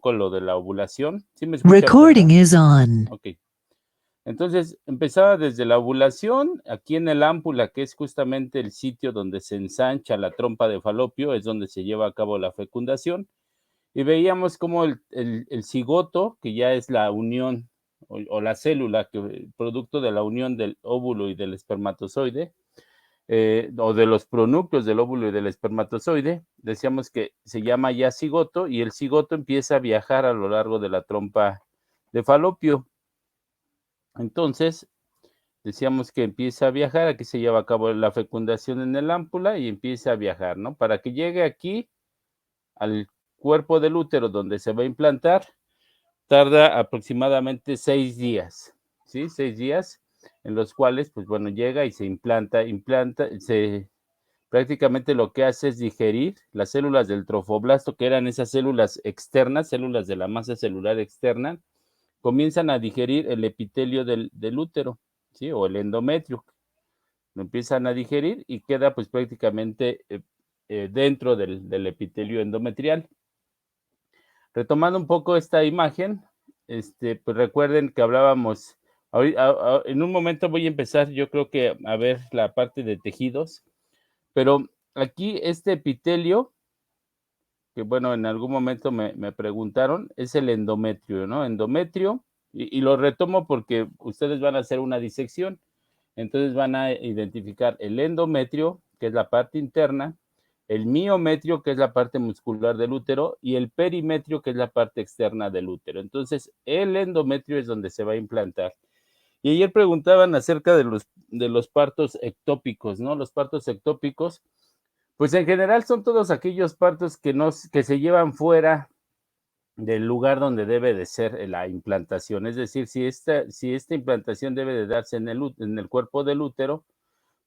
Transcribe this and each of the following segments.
poco lo de la ovulación. ¿Sí me escuchan? Recording is on. Ok. Entonces, empezaba desde la ovulación, aquí en el ámpula, que es justamente el sitio donde se ensancha la trompa de falopio, es donde se lleva a cabo la fecundación. Y veíamos como el cigoto, que ya es la unión o la célula, producto de la unión del óvulo y del espermatozoide, o de los pronúcleos del óvulo y del espermatozoide, decíamos que se llama ya cigoto, y el cigoto empieza a viajar a lo largo de la trompa de falopio. Entonces, decíamos que empieza a viajar, aquí se lleva a cabo la fecundación en el ámpula y empieza a viajar, ¿no? Para que llegue aquí al cuerpo del útero donde se va a implantar, tarda aproximadamente 6 días, ¿sí? 6 días en los cuales, pues bueno, llega y se implanta, prácticamente lo que hace es digerir las células del trofoblasto, que eran esas células externas, células de la masa celular externa, comienzan a digerir el epitelio del útero, ¿sí? O el endometrio. Lo empiezan a digerir y queda pues prácticamente dentro del epitelio endometrial. Retomando un poco esta imagen, pues recuerden que hablábamos, en un momento voy a empezar yo creo que a ver la parte de tejidos, pero aquí este epitelio, que bueno, en algún momento me preguntaron, es el endometrio, ¿no? Endometrio, y lo retomo porque ustedes van a hacer una disección, entonces van a identificar el endometrio, que es la parte interna, el miometrio, que es la parte muscular del útero, y el perimetrio, que es la parte externa del útero. Entonces, el endometrio es donde se va a implantar. Y ayer preguntaban acerca de los partos ectópicos, ¿no? Los partos ectópicos, pues en general son todos aquellos partos que se llevan fuera del lugar donde debe de ser la implantación. Es decir, si esta implantación debe de darse en el cuerpo del útero,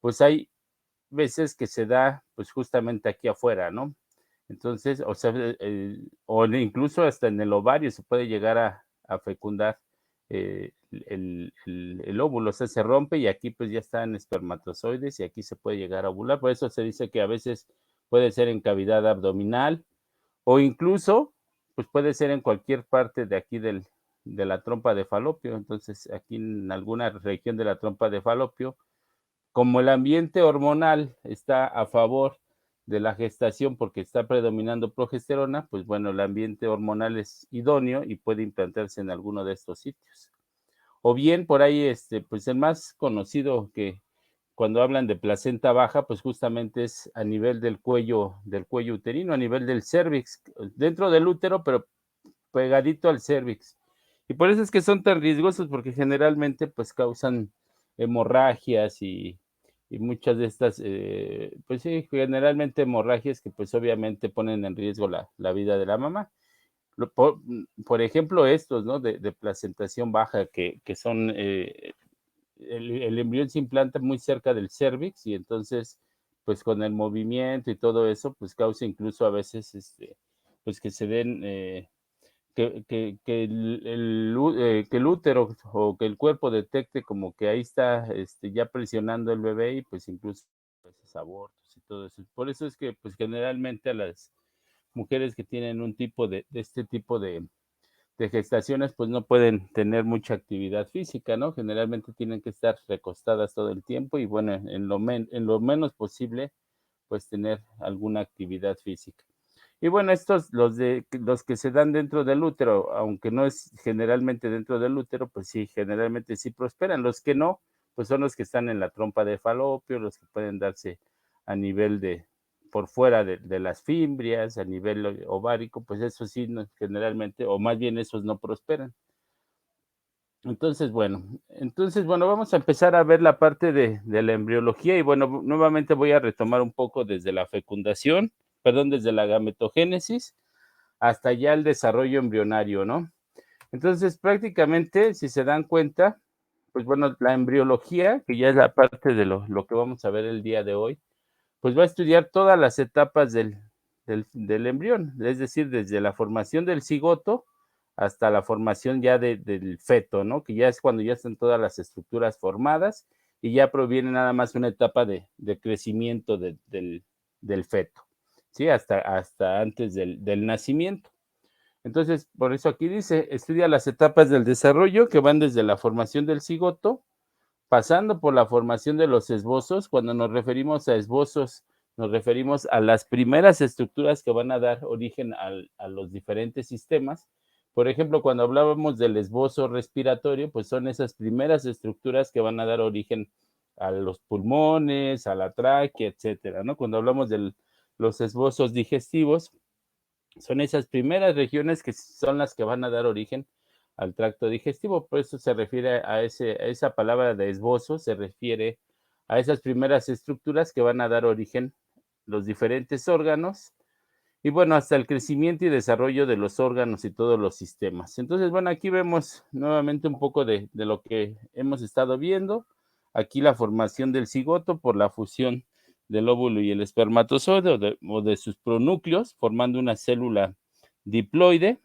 pues hay veces que se da pues justamente aquí afuera, ¿no? Entonces, o sea, o incluso hasta en el ovario se puede llegar a fecundar el óvulo, o sea, se rompe y aquí pues ya están espermatozoides y aquí se puede llegar a ovular. Por eso se dice que a veces puede ser en cavidad abdominal o incluso pues puede ser en cualquier parte de aquí de la trompa de falopio. Entonces, aquí en alguna región de la trompa de falopio, como el ambiente hormonal está a favor de la gestación porque está predominando progesterona, pues bueno, el ambiente hormonal es idóneo y puede implantarse en alguno de estos sitios. O bien por ahí, pues el más conocido que cuando hablan de placenta baja, pues justamente es a nivel del cuello uterino, a nivel del cervix, dentro del útero, pero pegadito al cervix. Y por eso es que son tan riesgosos, porque generalmente pues causan hemorragias y muchas de estas, pues sí, generalmente hemorragias que pues obviamente ponen en riesgo la vida de la mamá. Por ejemplo, estos, ¿no? De placentación baja, que son, el embrión se implanta muy cerca del cervix y entonces, pues con el movimiento y todo eso, pues causa incluso a veces, pues que se den, que el útero o que el cuerpo detecte como que ahí está ya presionando el bebé y pues incluso pues, abortos y todo eso. Por eso es que pues generalmente a las mujeres que tienen un tipo de este tipo de gestaciones pues no pueden tener mucha actividad física, ¿no? Generalmente tienen que estar recostadas todo el tiempo y bueno, en lo menos posible pues tener alguna actividad física. Y bueno, los que se dan dentro del útero, aunque no es generalmente dentro del útero, pues sí, generalmente sí prosperan. Los que no, pues son los que están en la trompa de falopio, los que pueden darse a nivel por fuera de las fimbrias, a nivel ovárico, pues eso sí, generalmente, o más bien esos no prosperan. Entonces, bueno, vamos a empezar a ver la parte de la embriología y bueno, nuevamente voy a retomar un poco desde la fecundación, perdón, desde la gametogénesis hasta ya el desarrollo embrionario, ¿no? Entonces, prácticamente, si se dan cuenta, pues bueno, la embriología, que ya es la parte de lo que vamos a ver el día de hoy, pues va a estudiar todas las etapas del embrión, es decir, desde la formación del cigoto hasta la formación ya del feto, ¿no? Que ya es cuando ya están todas las estructuras formadas y ya proviene nada más una etapa de crecimiento del feto, ¿sí? Hasta antes del nacimiento. Entonces, por eso aquí dice, estudia las etapas del desarrollo que van desde la formación del cigoto, pasando por la formación de los esbozos. Cuando nos referimos a esbozos, nos referimos a las primeras estructuras que van a dar origen a los diferentes sistemas. Por ejemplo, cuando hablábamos del esbozo respiratorio, pues son esas primeras estructuras que van a dar origen a los pulmones, a la tráquea, etcétera, ¿no? Cuando hablamos de los esbozos digestivos, son esas primeras regiones que son las que van a dar origen al tracto digestivo. Por eso se refiere a esa palabra de esbozo, se refiere a esas primeras estructuras que van a dar origen los diferentes órganos y bueno, hasta el crecimiento y desarrollo de los órganos y todos los sistemas. Entonces, bueno, aquí vemos nuevamente un poco de lo que hemos estado viendo. Aquí la formación del cigoto por la fusión del óvulo y el espermatozoide o de sus pronúcleos, formando una célula diploide.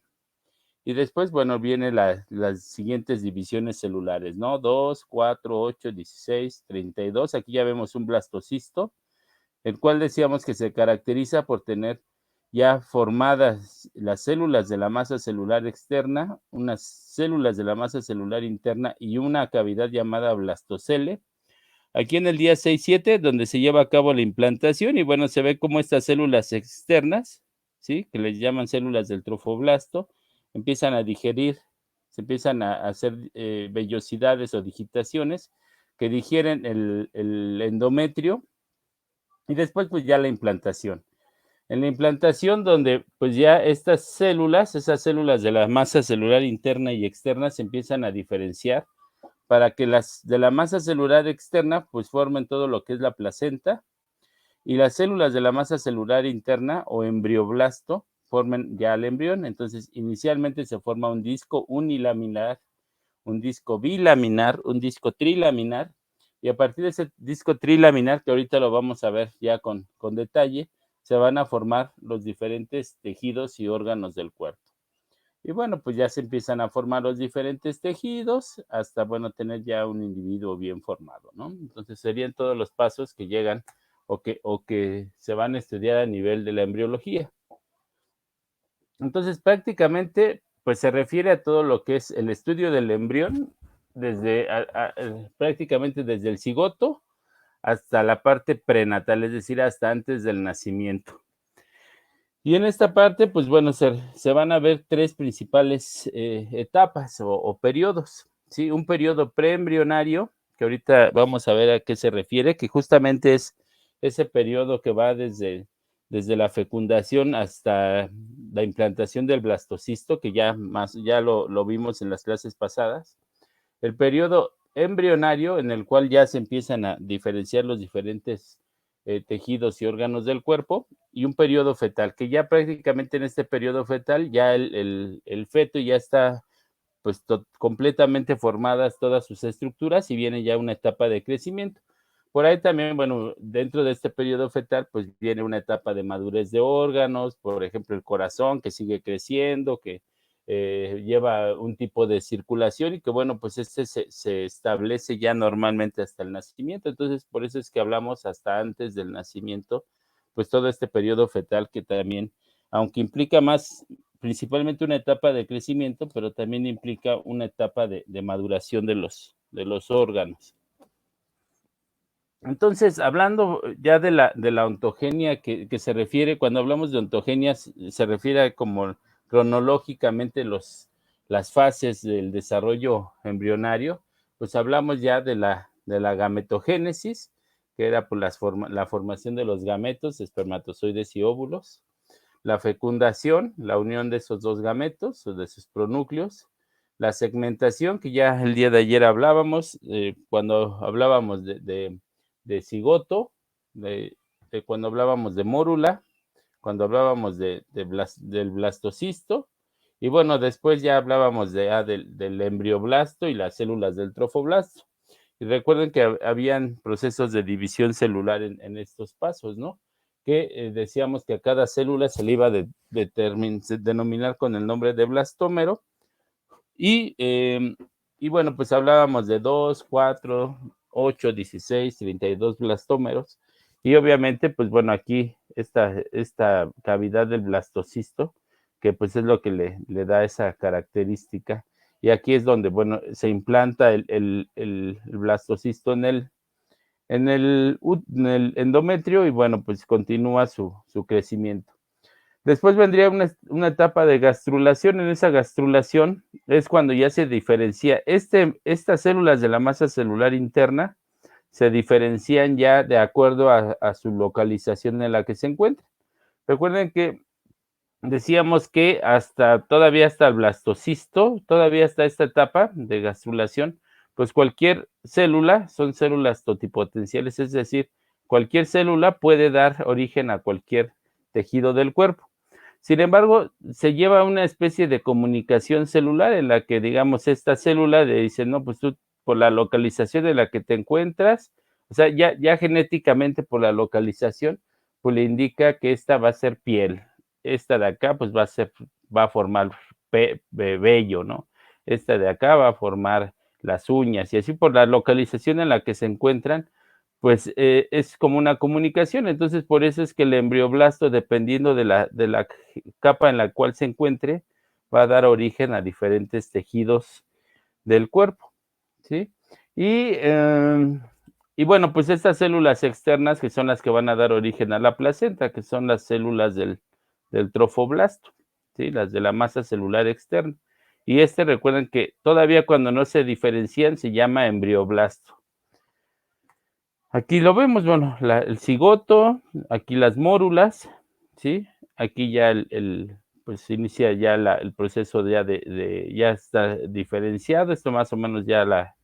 Y después, bueno, vienen las siguientes divisiones celulares, ¿no? 2, 4, 8, 16, 32. Aquí ya vemos un blastocisto, el cual decíamos que se caracteriza por tener ya formadas las células de la masa celular externa, unas células de la masa celular interna y una cavidad llamada blastocele. Aquí en el día 6-7, donde se lleva a cabo la implantación, y bueno, se ve cómo estas células externas, ¿sí? Que les llaman células del trofoblasto, empiezan a digerir, se empiezan a hacer vellosidades o digitaciones que digieren el endometrio y después pues ya la implantación. En la implantación donde pues ya estas células, esas células de la masa celular interna y externa se empiezan a diferenciar para que las de la masa celular externa pues formen todo lo que es la placenta y las células de la masa celular interna o embrioblasto formen ya el embrión. Entonces inicialmente se forma un disco unilaminar, un disco bilaminar, un disco trilaminar, y a partir de ese disco trilaminar, que ahorita lo vamos a ver ya con detalle, se van a formar los diferentes tejidos y órganos del cuerpo. Y bueno, pues ya se empiezan a formar los diferentes tejidos hasta, bueno, tener ya un individuo bien formado, ¿no? Entonces serían todos los pasos que llegan o que se van a estudiar a nivel de la embriología. Entonces, prácticamente, pues se refiere a todo lo que es el estudio del embrión, desde prácticamente desde el cigoto hasta la parte prenatal, es decir, hasta antes del nacimiento. Y en esta parte, pues bueno, se van a ver tres principales etapas o periodos, ¿sí? Un periodo preembrionario, que ahorita vamos a ver a qué se refiere, que justamente es ese periodo que va desde la fecundación hasta la implantación del blastocisto, que ya lo vimos en las clases pasadas. El periodo embrionario, en el cual ya se empiezan a diferenciar los diferentes tejidos y órganos del cuerpo, y un periodo fetal, que ya prácticamente en este periodo fetal ya el feto ya está pues completamente formadas todas sus estructuras y viene ya una etapa de crecimiento. Por ahí también, bueno, dentro de este periodo fetal, pues viene una etapa de madurez de órganos, por ejemplo, el corazón que sigue creciendo, que lleva un tipo de circulación y que, bueno, pues este se establece ya normalmente hasta el nacimiento. Entonces, por eso es que hablamos hasta antes del nacimiento, pues todo este periodo fetal que también, aunque implica más principalmente una etapa de crecimiento, pero también implica una etapa de maduración de los órganos. Entonces, hablando ya de la ontogenia que se refiere, cuando hablamos de ontogenia, se refiere a como cronológicamente las fases del desarrollo embrionario, pues hablamos ya de la gametogénesis, que era pues, la formación de los gametos, espermatozoides y óvulos, la fecundación, la unión de esos dos gametos o de sus pronúcleos, la segmentación, que ya el día de ayer hablábamos, cuando hablábamos de cigoto, cuando hablábamos de mórula, cuando hablábamos del blastocisto, y bueno, después ya hablábamos del embrioblasto y las células del trofoblasto. Y recuerden que habían procesos de división celular en estos pasos, ¿no? Que decíamos que a cada célula se le iba a denominar con el nombre de blastómero. Y bueno, pues hablábamos de 2, 4, 8, 16, 32 blastómeros. Y obviamente, pues bueno, aquí esta cavidad del blastocisto, que pues es lo que le da esa característica. Y aquí es donde, bueno, se implanta el blastocisto en el endometrio y bueno, pues continúa su crecimiento. Después vendría una etapa de gastrulación. En esa gastrulación es cuando ya se diferencia. Estas células de la masa celular interna se diferencian ya de acuerdo a su localización en la que se encuentran. Recuerden que decíamos que todavía hasta el blastocisto, todavía hasta esta etapa de gastrulación, pues cualquier célula son células totipotenciales, es decir, cualquier célula puede dar origen a cualquier tejido del cuerpo. Sin embargo, se lleva una especie de comunicación celular en la que, digamos, esta célula le dice, no, pues tú por la localización en la que te encuentras, o sea, ya genéticamente por la localización, pues le indica que esta va a ser piel, esta de acá, pues va a formar vello, ¿no? Esta de acá va a formar las uñas, y así por la localización en la que se encuentran, pues es como una comunicación. Entonces, por eso es que el embrioblasto, dependiendo de la capa en la cual se encuentre, va a dar origen a diferentes tejidos del cuerpo, ¿sí? Y, y bueno, pues estas células externas que son las que van a dar origen a la placenta, que son las células del trofoblasto, ¿sí? Las de la masa celular externa. Y recuerden que todavía cuando no se diferencian se llama embrioblasto. Aquí lo vemos, bueno, el cigoto, aquí las mórulas, ¿sí? Aquí ya pues inicia ya el proceso ya ya está diferenciado, esto más o menos ya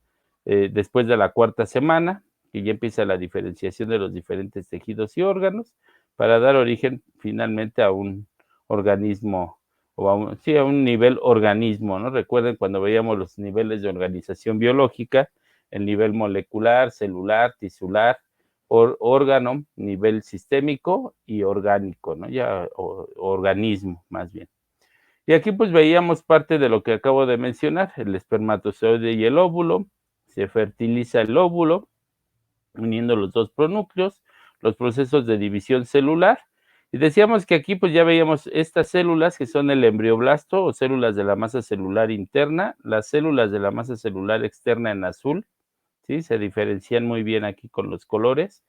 después de la cuarta semana, que ya empieza la diferenciación de los diferentes tejidos y órganos, para dar origen finalmente a un organismo, o a un nivel organismo, ¿no? Recuerden cuando veíamos los niveles de organización biológica, el nivel molecular, celular, tisular, órgano, nivel sistémico y orgánico, ¿no? Ya, organismo, más bien. Y aquí pues veíamos parte de lo que acabo de mencionar, el espermatozoide y el óvulo. Se fertiliza el óvulo, uniendo los dos pronúcleos, los procesos de división celular. Y decíamos que aquí pues ya veíamos estas células que son el embrioblasto o células de la masa celular interna, las células de la masa celular externa en azul, ¿sí? Se diferencian muy bien aquí con los colores.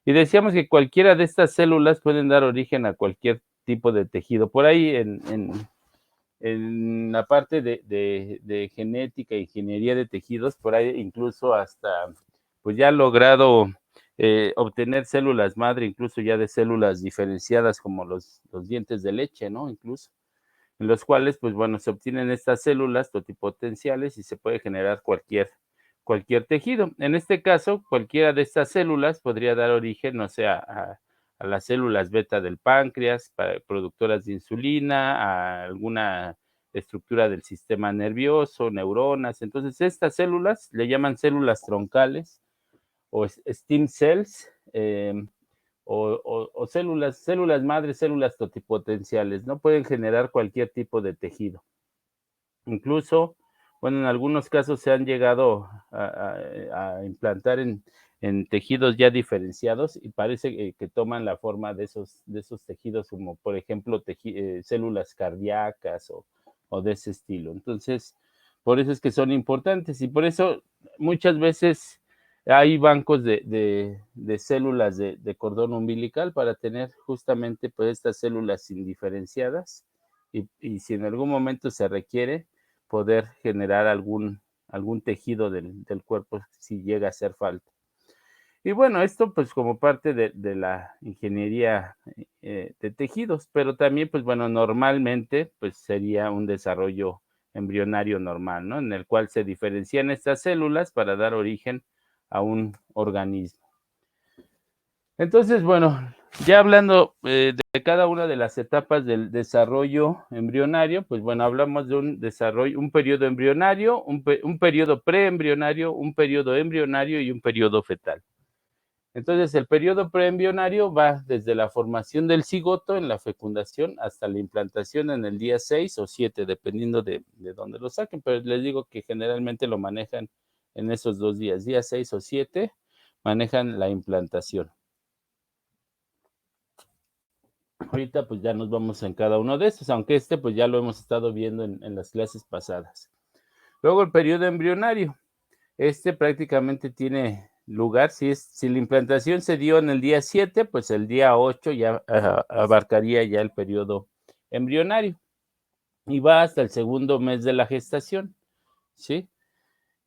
Y decíamos que cualquiera de estas células pueden dar origen a cualquier tipo de tejido. Por ahí en la parte de genética, ingeniería de tejidos, por ahí incluso hasta, pues ya ha logrado obtener células madre, incluso ya de células diferenciadas como los dientes de leche, ¿no? Incluso, en los cuales, pues bueno, se obtienen estas células totipotenciales y se puede generar cualquier tejido. En este caso, cualquiera de estas células podría dar origen, o sea, a las células beta del páncreas, productoras de insulina, a alguna estructura del sistema nervioso, neuronas. Entonces, estas células le llaman células troncales o stem cells, o células madres, células totipotenciales, ¿no? Pueden generar cualquier tipo de tejido. Incluso, bueno, en algunos casos se han llegado a implantar en tejidos ya diferenciados y parece que toman la forma de esos tejidos, como por ejemplo células cardíacas o de ese estilo. Entonces, por eso es que son importantes y por eso muchas veces hay bancos de células de cordón umbilical para tener justamente pues estas células indiferenciadas y si en algún momento se requiere, poder generar algún tejido del cuerpo si llega a hacer falta. Y bueno, esto pues como parte de la ingeniería de tejidos, pero también pues bueno, normalmente pues sería un desarrollo embrionario normal, ¿no? En el cual se diferencian estas células para dar origen a un organismo. Entonces, bueno, ya hablando de cada una de las etapas del desarrollo embrionario, pues bueno, hablamos de un desarrollo, un periodo embrionario, un periodo preembrionario, un periodo embrionario y un periodo fetal. Entonces, el periodo preembrionario va desde la formación del cigoto en la fecundación hasta la implantación en el día 6 o 7, dependiendo de dónde lo saquen, pero les digo que generalmente lo manejan en esos 2 días, día 6 o 7, manejan la implantación. Ahorita pues ya nos vamos en cada uno de estos, aunque pues ya lo hemos estado viendo en las clases pasadas. Luego el periodo embrionario. Prácticamente tiene lugar, si la implantación se dio en el día 7, pues el día 8 ya abarcaría ya el periodo embrionario y va hasta el segundo mes de la gestación, ¿sí?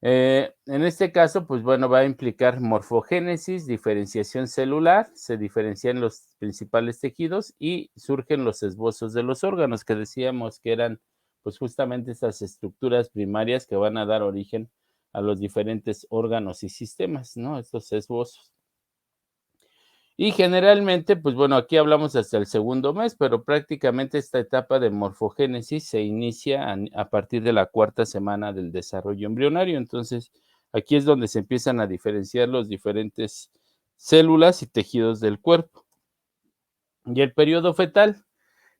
En este caso, pues bueno, va a implicar morfogénesis, diferenciación celular, se diferencian los principales tejidos y surgen los esbozos de los órganos que decíamos que eran pues justamente esas estructuras primarias que van a dar origen a los diferentes órganos y sistemas, ¿no? Estos esbozos. Y generalmente, pues bueno, aquí hablamos hasta el segundo mes, pero prácticamente esta etapa de morfogénesis se inicia a partir de la cuarta semana del desarrollo embrionario. Entonces, aquí es donde se empiezan a diferenciar los diferentes células y tejidos del cuerpo. Y el periodo fetal,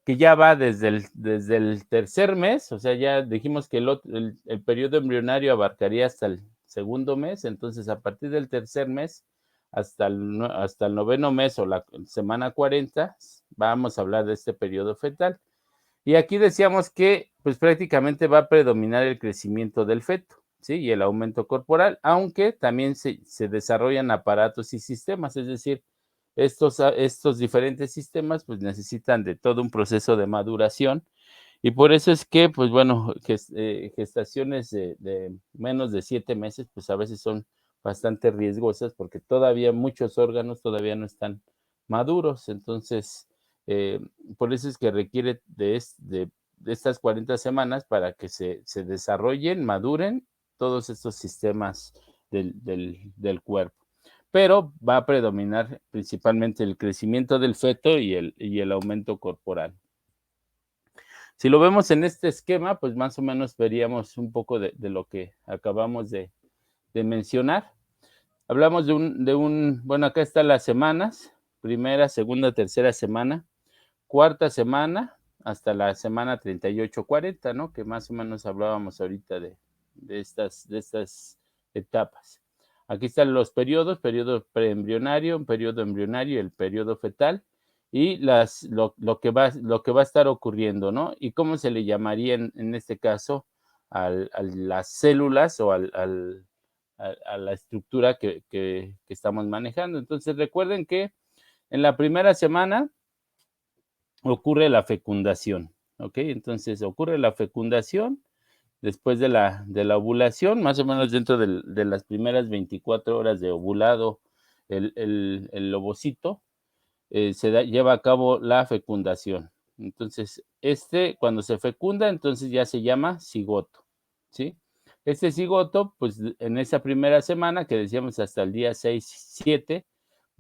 que ya va desde el tercer mes, o sea, ya dijimos que el periodo embrionario abarcaría hasta el segundo mes, entonces a partir del tercer mes hasta el noveno mes o la semana 40, vamos a hablar de este periodo fetal. Y aquí decíamos que pues prácticamente va a predominar el crecimiento del feto, ¿sí? Y el aumento corporal, aunque también se desarrollan aparatos y sistemas, es decir, estos diferentes sistemas pues necesitan de todo un proceso de maduración y por eso es que, pues bueno, gestaciones de menos de 7 meses, pues a veces son bastante riesgosas porque todavía muchos órganos todavía no están maduros. Entonces, eh, por eso es que requiere de estas 40 semanas para que se desarrollen, maduren todos estos sistemas del cuerpo. Pero va a predominar principalmente el crecimiento del feto y el aumento corporal. Si lo vemos en este esquema, pues más o menos veríamos un poco de lo que acabamos de mencionar. Hablamos bueno, acá están las semanas, primera, segunda, tercera semana, cuarta semana, hasta la semana 38, 40, ¿no? Que más o menos hablábamos ahorita de estas etapas. Aquí están los periodo preembrionario, un periodo embrionario, el periodo fetal y lo que va a estar ocurriendo, ¿no? Y cómo se le llamaría en este caso a las células o a la estructura que estamos manejando. Entonces recuerden que en la primera semana ocurre la fecundación, ¿ok? Entonces ocurre la fecundación después de la ovulación, más o menos dentro de las primeras 24 horas de ovulado el ovocito, lleva a cabo la fecundación. Entonces, cuando se fecunda, entonces ya se llama cigoto, ¿sí? Este cigoto, pues en esa primera semana, que decíamos hasta el día 6, 7,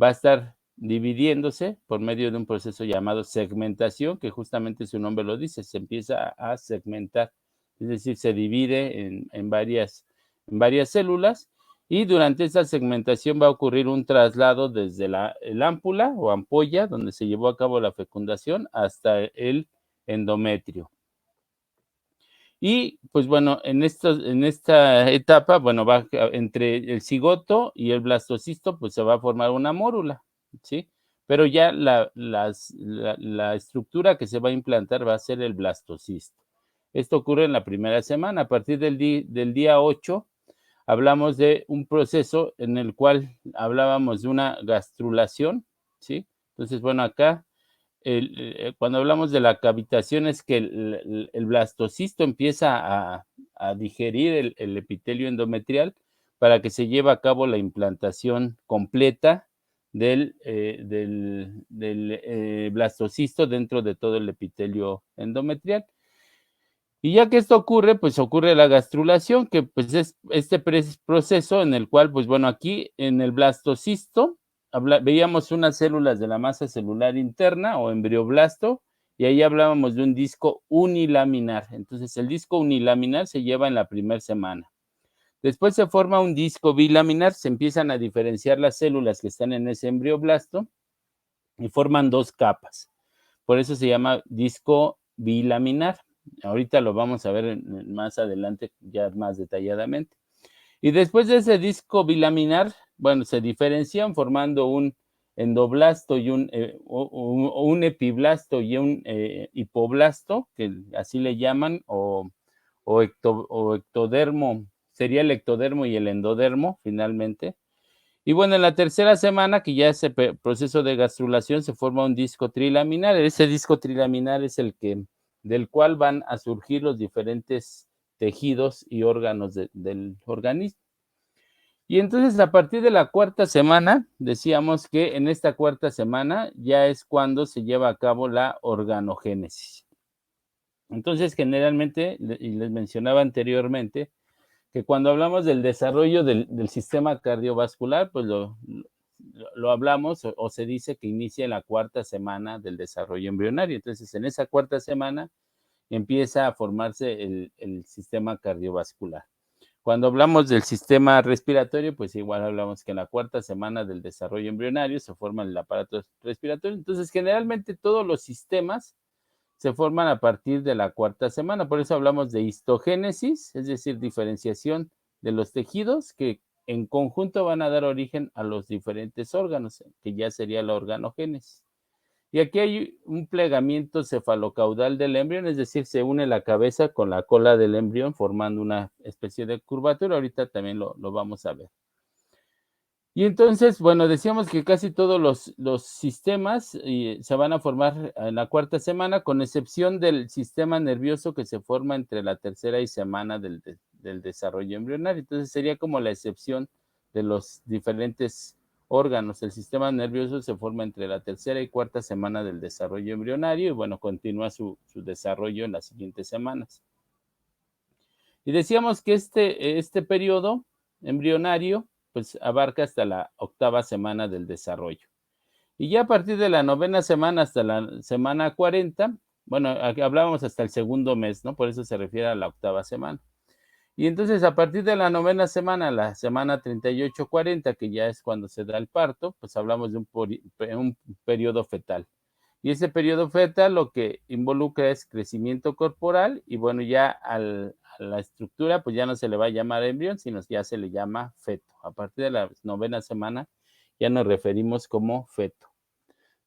va a estar dividiéndose por medio de un proceso llamado segmentación, que justamente su nombre lo dice, se empieza a segmentar, es decir, se divide en varias células y durante esta segmentación va a ocurrir un traslado desde el ámpula o ampolla, donde se llevó a cabo la fecundación, hasta el endometrio. Y pues bueno, en esta etapa, bueno, va entre el cigoto y el blastocisto, pues se va a formar una mórula, ¿sí? Pero ya la estructura que se va a implantar va a ser el blastocisto. Esto ocurre en la primera semana. A partir del día 8, hablamos de un proceso en el cual hablábamos de una gastrulación, ¿sí? Entonces, bueno, acá cuando hablamos de la cavitación es que el blastocisto empieza a digerir el epitelio endometrial para que se lleve a cabo la implantación completa del blastocisto dentro de todo el epitelio endometrial. Y ya que esto ocurre, pues ocurre la gastrulación, que pues es este proceso en el cual, pues bueno, aquí en el blastocisto veíamos unas células de la masa celular interna o embrioblasto, y ahí hablábamos de un disco unilaminar. Entonces, el disco unilaminar se lleva en la primera semana. Después se forma un disco bilaminar, se empiezan a diferenciar las células que están en ese embrioblasto y forman dos capas. Por eso se llama disco bilaminar. Ahorita lo vamos a ver más adelante, ya más detalladamente. Y después de ese disco bilaminar, bueno, se diferencian formando un endoblasto y un epiblasto y un hipoblasto, que así le llaman, o ectodermo, sería el ectodermo y el endodermo finalmente. Y bueno, en la tercera semana, que ya es el proceso de gastrulación, se forma un disco trilaminar. Ese disco trilaminar es del cual van a surgir los diferentes tejidos y órganos del organismo. Y entonces a partir de la cuarta semana, decíamos que en esta cuarta semana ya es cuando se lleva a cabo la organogénesis. Entonces, generalmente, y les mencionaba anteriormente, que cuando hablamos del desarrollo del sistema cardiovascular, pues lo hablamos o se dice que inicia en la cuarta semana del desarrollo embrionario. Entonces, en esa cuarta semana empieza a formarse el sistema cardiovascular. Cuando hablamos del sistema respiratorio, pues igual hablamos que en la cuarta semana del desarrollo embrionario se forma el aparato respiratorio. Entonces, generalmente todos los sistemas se forman a partir de la cuarta semana. Por eso hablamos de histogénesis, es decir, diferenciación de los tejidos que en conjunto van a dar origen a los diferentes órganos, que ya sería la organogénesis. Y aquí hay un plegamiento cefalocaudal del embrión, es decir, se une la cabeza con la cola del embrión formando una especie de curvatura. Ahorita también lo vamos a ver. Y entonces, bueno, decíamos que casi todos los sistemas se van a formar en la cuarta semana, con excepción del sistema nervioso que se forma entre la tercera y semana del desarrollo embrionario. Entonces, sería como la excepción de los diferentes órganos. El sistema nervioso se forma entre la tercera y cuarta semana del desarrollo embrionario y, bueno, continúa su desarrollo en las siguientes semanas. Y decíamos que este periodo embrionario pues abarca hasta la octava semana del desarrollo. Y ya a partir de la novena semana hasta la semana 40, bueno, aquí hablábamos hasta el segundo mes, ¿no? Por eso se refiere a la octava semana. Y entonces a partir de la novena semana, la semana 38-40, que ya es cuando se da el parto, pues hablamos de un periodo fetal. Y ese periodo fetal lo que involucra es crecimiento corporal y bueno, ya a la estructura pues ya no se le va a llamar embrión, sino ya se le llama feto. A partir de la novena semana ya nos referimos como feto.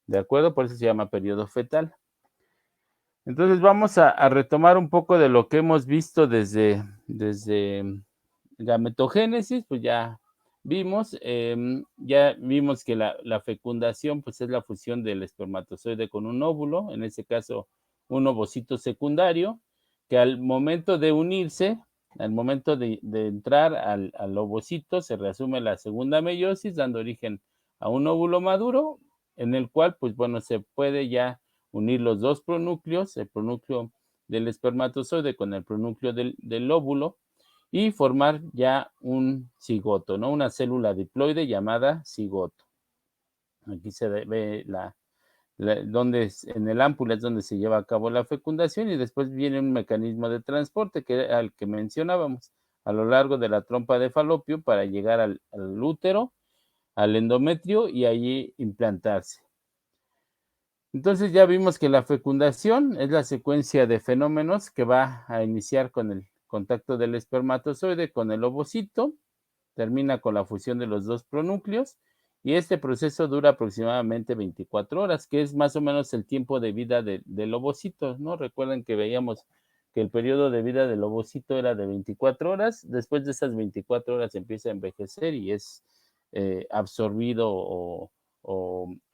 ¿De acuerdo? Por eso se llama periodo fetal. Entonces vamos a retomar un poco de lo que hemos visto desde gametogénesis, pues ya vimos que la fecundación pues es la fusión del espermatozoide con un óvulo, en este caso un ovocito secundario, que al momento de unirse, al momento de entrar al ovocito, se reasume la segunda meiosis, dando origen a un óvulo maduro, en el cual pues bueno, se puede ya unir los dos pronúcleos, el pronúcleo del espermatozoide con el pronúcleo del óvulo, y formar ya un cigoto, ¿no? Una célula diploide llamada cigoto. Aquí se ve donde en el ámpula es donde se lleva a cabo la fecundación y después viene un mecanismo de transporte que era el que mencionábamos a lo largo de la trompa de falopio para llegar al útero, al endometrio y allí implantarse. Entonces ya vimos que la fecundación es la secuencia de fenómenos que va a iniciar con el contacto del espermatozoide con el ovocito, termina con la fusión de los dos pronúcleos y este proceso dura aproximadamente 24 horas, que es más o menos el tiempo de vida del ovocito, ¿no? Recuerden que veíamos que el periodo de vida del ovocito era de 24 horas, después de esas 24 horas empieza a envejecer y es absorbido o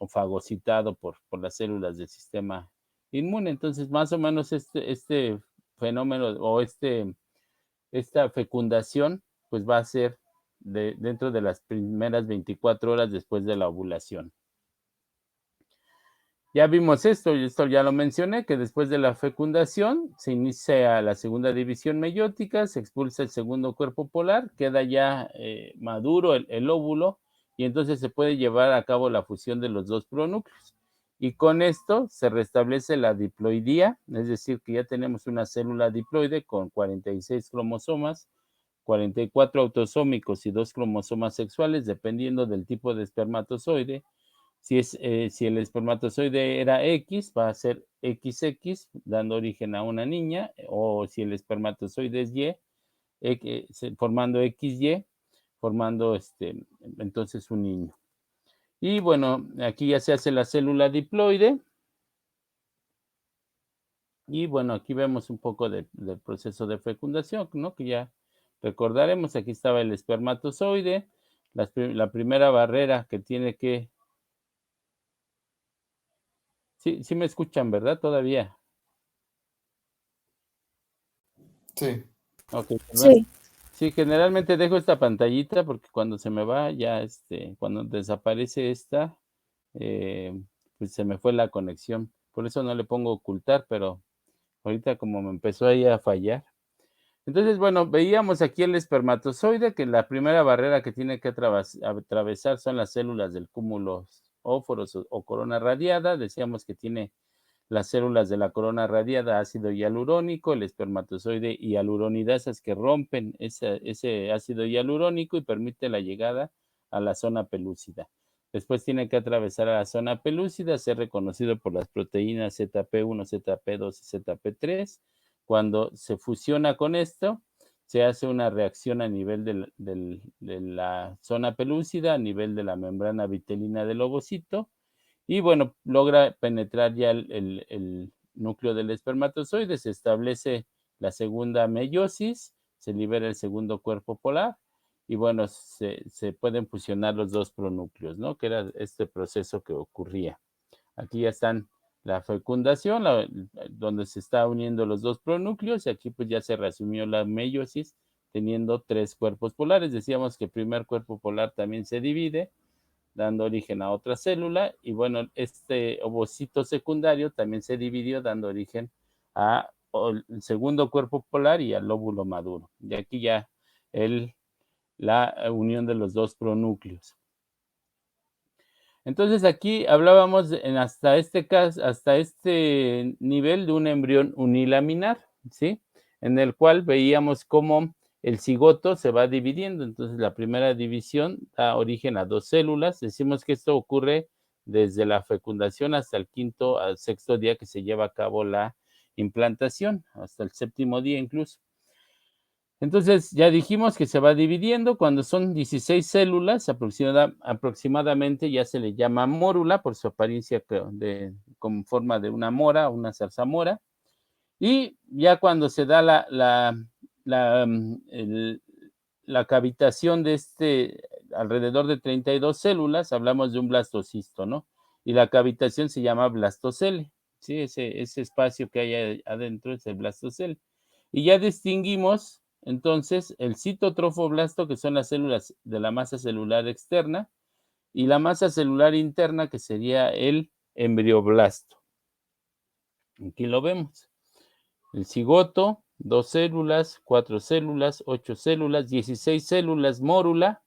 fagocitado por las células del sistema inmune. Entonces, más o menos este fenómeno o esta fecundación, pues va a ser dentro de las primeras 24 horas después de la ovulación. Ya vimos esto ya lo mencioné, que después de la fecundación se inicia la segunda división meiótica, se expulsa el segundo cuerpo polar, queda ya maduro el óvulo y entonces se puede llevar a cabo la fusión de los dos pronúcleos. Y con esto se restablece la diploidía, es decir, que ya tenemos una célula diploide con 46 cromosomas, 44 autosómicos y 2 cromosomas sexuales, dependiendo del tipo de espermatozoide. Si el espermatozoide era X, va a ser XX, dando origen a una niña, o si el espermatozoide es Y, formando XY, formando entonces un niño. Y bueno, aquí ya se hace la célula diploide. Y bueno, aquí vemos un poco del proceso de fecundación, ¿no? Que ya recordaremos, aquí estaba el espermatozoide, la primera barrera que tiene que... Sí, sí me escuchan, ¿verdad? Todavía. Sí. Ok, perdón. Sí, Sí, generalmente dejo esta pantallita porque cuando se me va, ya cuando desaparece esta, eh, pues se me fue la conexión. Por eso no le pongo ocultar, pero ahorita como me empezó ahí a fallar. Entonces, bueno, veíamos aquí el espermatozoide, que la primera barrera que tiene que atravesar son las células del cúmulo óforos o corona radiada. Decíamos que tiene las células de la corona radiada, ácido hialurónico, el espermatozoide hialuronidasas que rompen ese ácido hialurónico y permite la llegada a la zona pelúcida. Después tiene que atravesar a la zona pelúcida, ser reconocido por las proteínas ZP1, ZP2 y ZP3. Cuando se fusiona con esto, se hace una reacción a nivel de la zona pelúcida, a nivel de la membrana vitelina del ovocito, y bueno, logra penetrar ya el núcleo del espermatozoide, se establece la segunda meiosis, se libera el segundo cuerpo polar y bueno, se pueden fusionar los dos pronúcleos, ¿no? Que era este proceso que ocurría. Aquí ya están la fecundación, donde se está uniendo los dos pronúcleos y aquí pues ya se resumió la meiosis teniendo 3 cuerpos polares. Decíamos que el primer cuerpo polar también se divide dando origen a otra célula y bueno, este ovocito secundario también se dividió dando origen a el segundo cuerpo polar y al óvulo maduro. Y aquí ya la unión de los dos pronúcleos. Entonces aquí hablábamos hasta este nivel de un embrión unilaminar, ¿sí? En el cual veíamos cómo el cigoto se va dividiendo. Entonces la primera división da origen a 2 células. Decimos que esto ocurre desde la fecundación hasta el quinto al sexto día que se lleva a cabo la implantación, hasta el séptimo día incluso. Entonces, ya dijimos que se va dividiendo. Cuando son 16 células, aproximadamente ya se le llama mórula por su apariencia con forma de una mora, una zarzamora. Y ya cuando se da la cavitación de alrededor de 32 células, hablamos de un blastocisto, ¿no? Y la cavitación se llama blastocele, ¿sí? Ese espacio que hay adentro es el blastocele. Y ya distinguimos entonces el citotrofoblasto, que son las células de la masa celular externa, y la masa celular interna, que sería el embrioblasto. Aquí lo vemos. El cigoto, 2 células, 4 células, 8 células, 16 células mórula,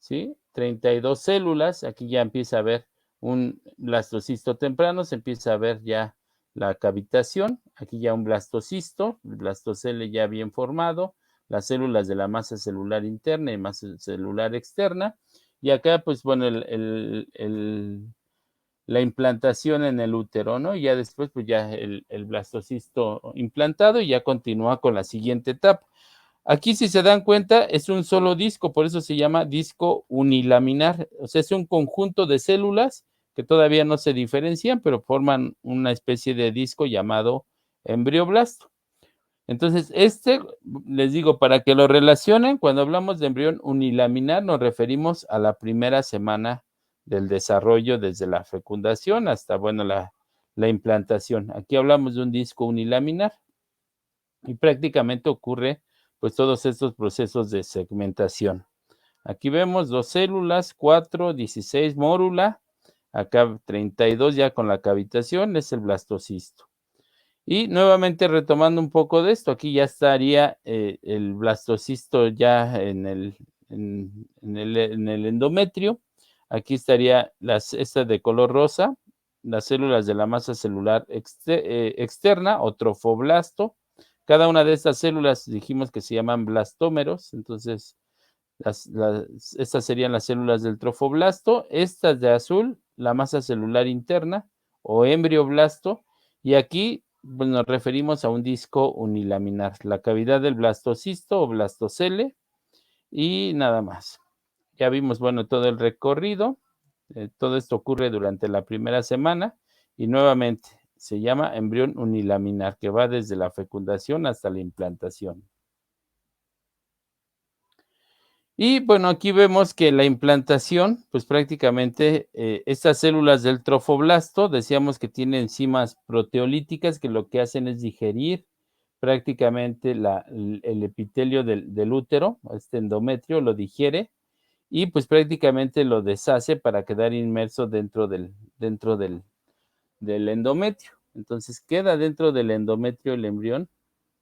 ¿sí? 32 células, aquí ya empieza a ver un blastocisto temprano, se empieza a ver ya la cavitación, aquí ya un blastocisto, el blastocele ya bien formado, las células de la masa celular interna y masa celular externa, y acá pues bueno, la implantación en el útero, ¿no? Y ya después, pues ya el blastocisto implantado y ya continúa con la siguiente etapa. Aquí, si se dan cuenta, es un solo disco, por eso se llama disco unilaminar. O sea, es un conjunto de células que todavía no se diferencian, pero forman una especie de disco llamado embrioblasto. Entonces, les digo, para que lo relacionen, cuando hablamos de embrión unilaminar, nos referimos a la primera semana del desarrollo, desde la fecundación hasta, bueno, la implantación. Aquí hablamos de un disco unilaminar y prácticamente ocurre, pues, todos estos procesos de segmentación. Aquí vemos 2 células, 4, 16 mórula, acá 32 ya con la cavitación, es el blastocisto. Y nuevamente retomando un poco de esto, aquí ya estaría el blastocisto ya en el endometrio. Aquí estaría esta de color rosa, las células de la masa celular externa o trofoblasto. Cada una de estas células dijimos que se llaman blastómeros, entonces estas serían las células del trofoblasto. Estas de azul, la masa celular interna o embrioblasto. Y aquí pues, nos referimos a un disco unilaminar, la cavidad del blastocisto o blastocele y nada más. Ya vimos, bueno, todo el recorrido. Todo esto ocurre durante la primera semana y nuevamente se llama embrión unilaminar, que va desde la fecundación hasta la implantación. Y bueno, aquí vemos que la implantación, pues prácticamente estas células del trofoblasto, decíamos que tienen enzimas proteolíticas que lo que hacen es digerir prácticamente el epitelio del útero, este endometrio, lo digiere y pues prácticamente lo deshace para quedar inmerso dentro del endometrio. Entonces queda dentro del endometrio el embrión,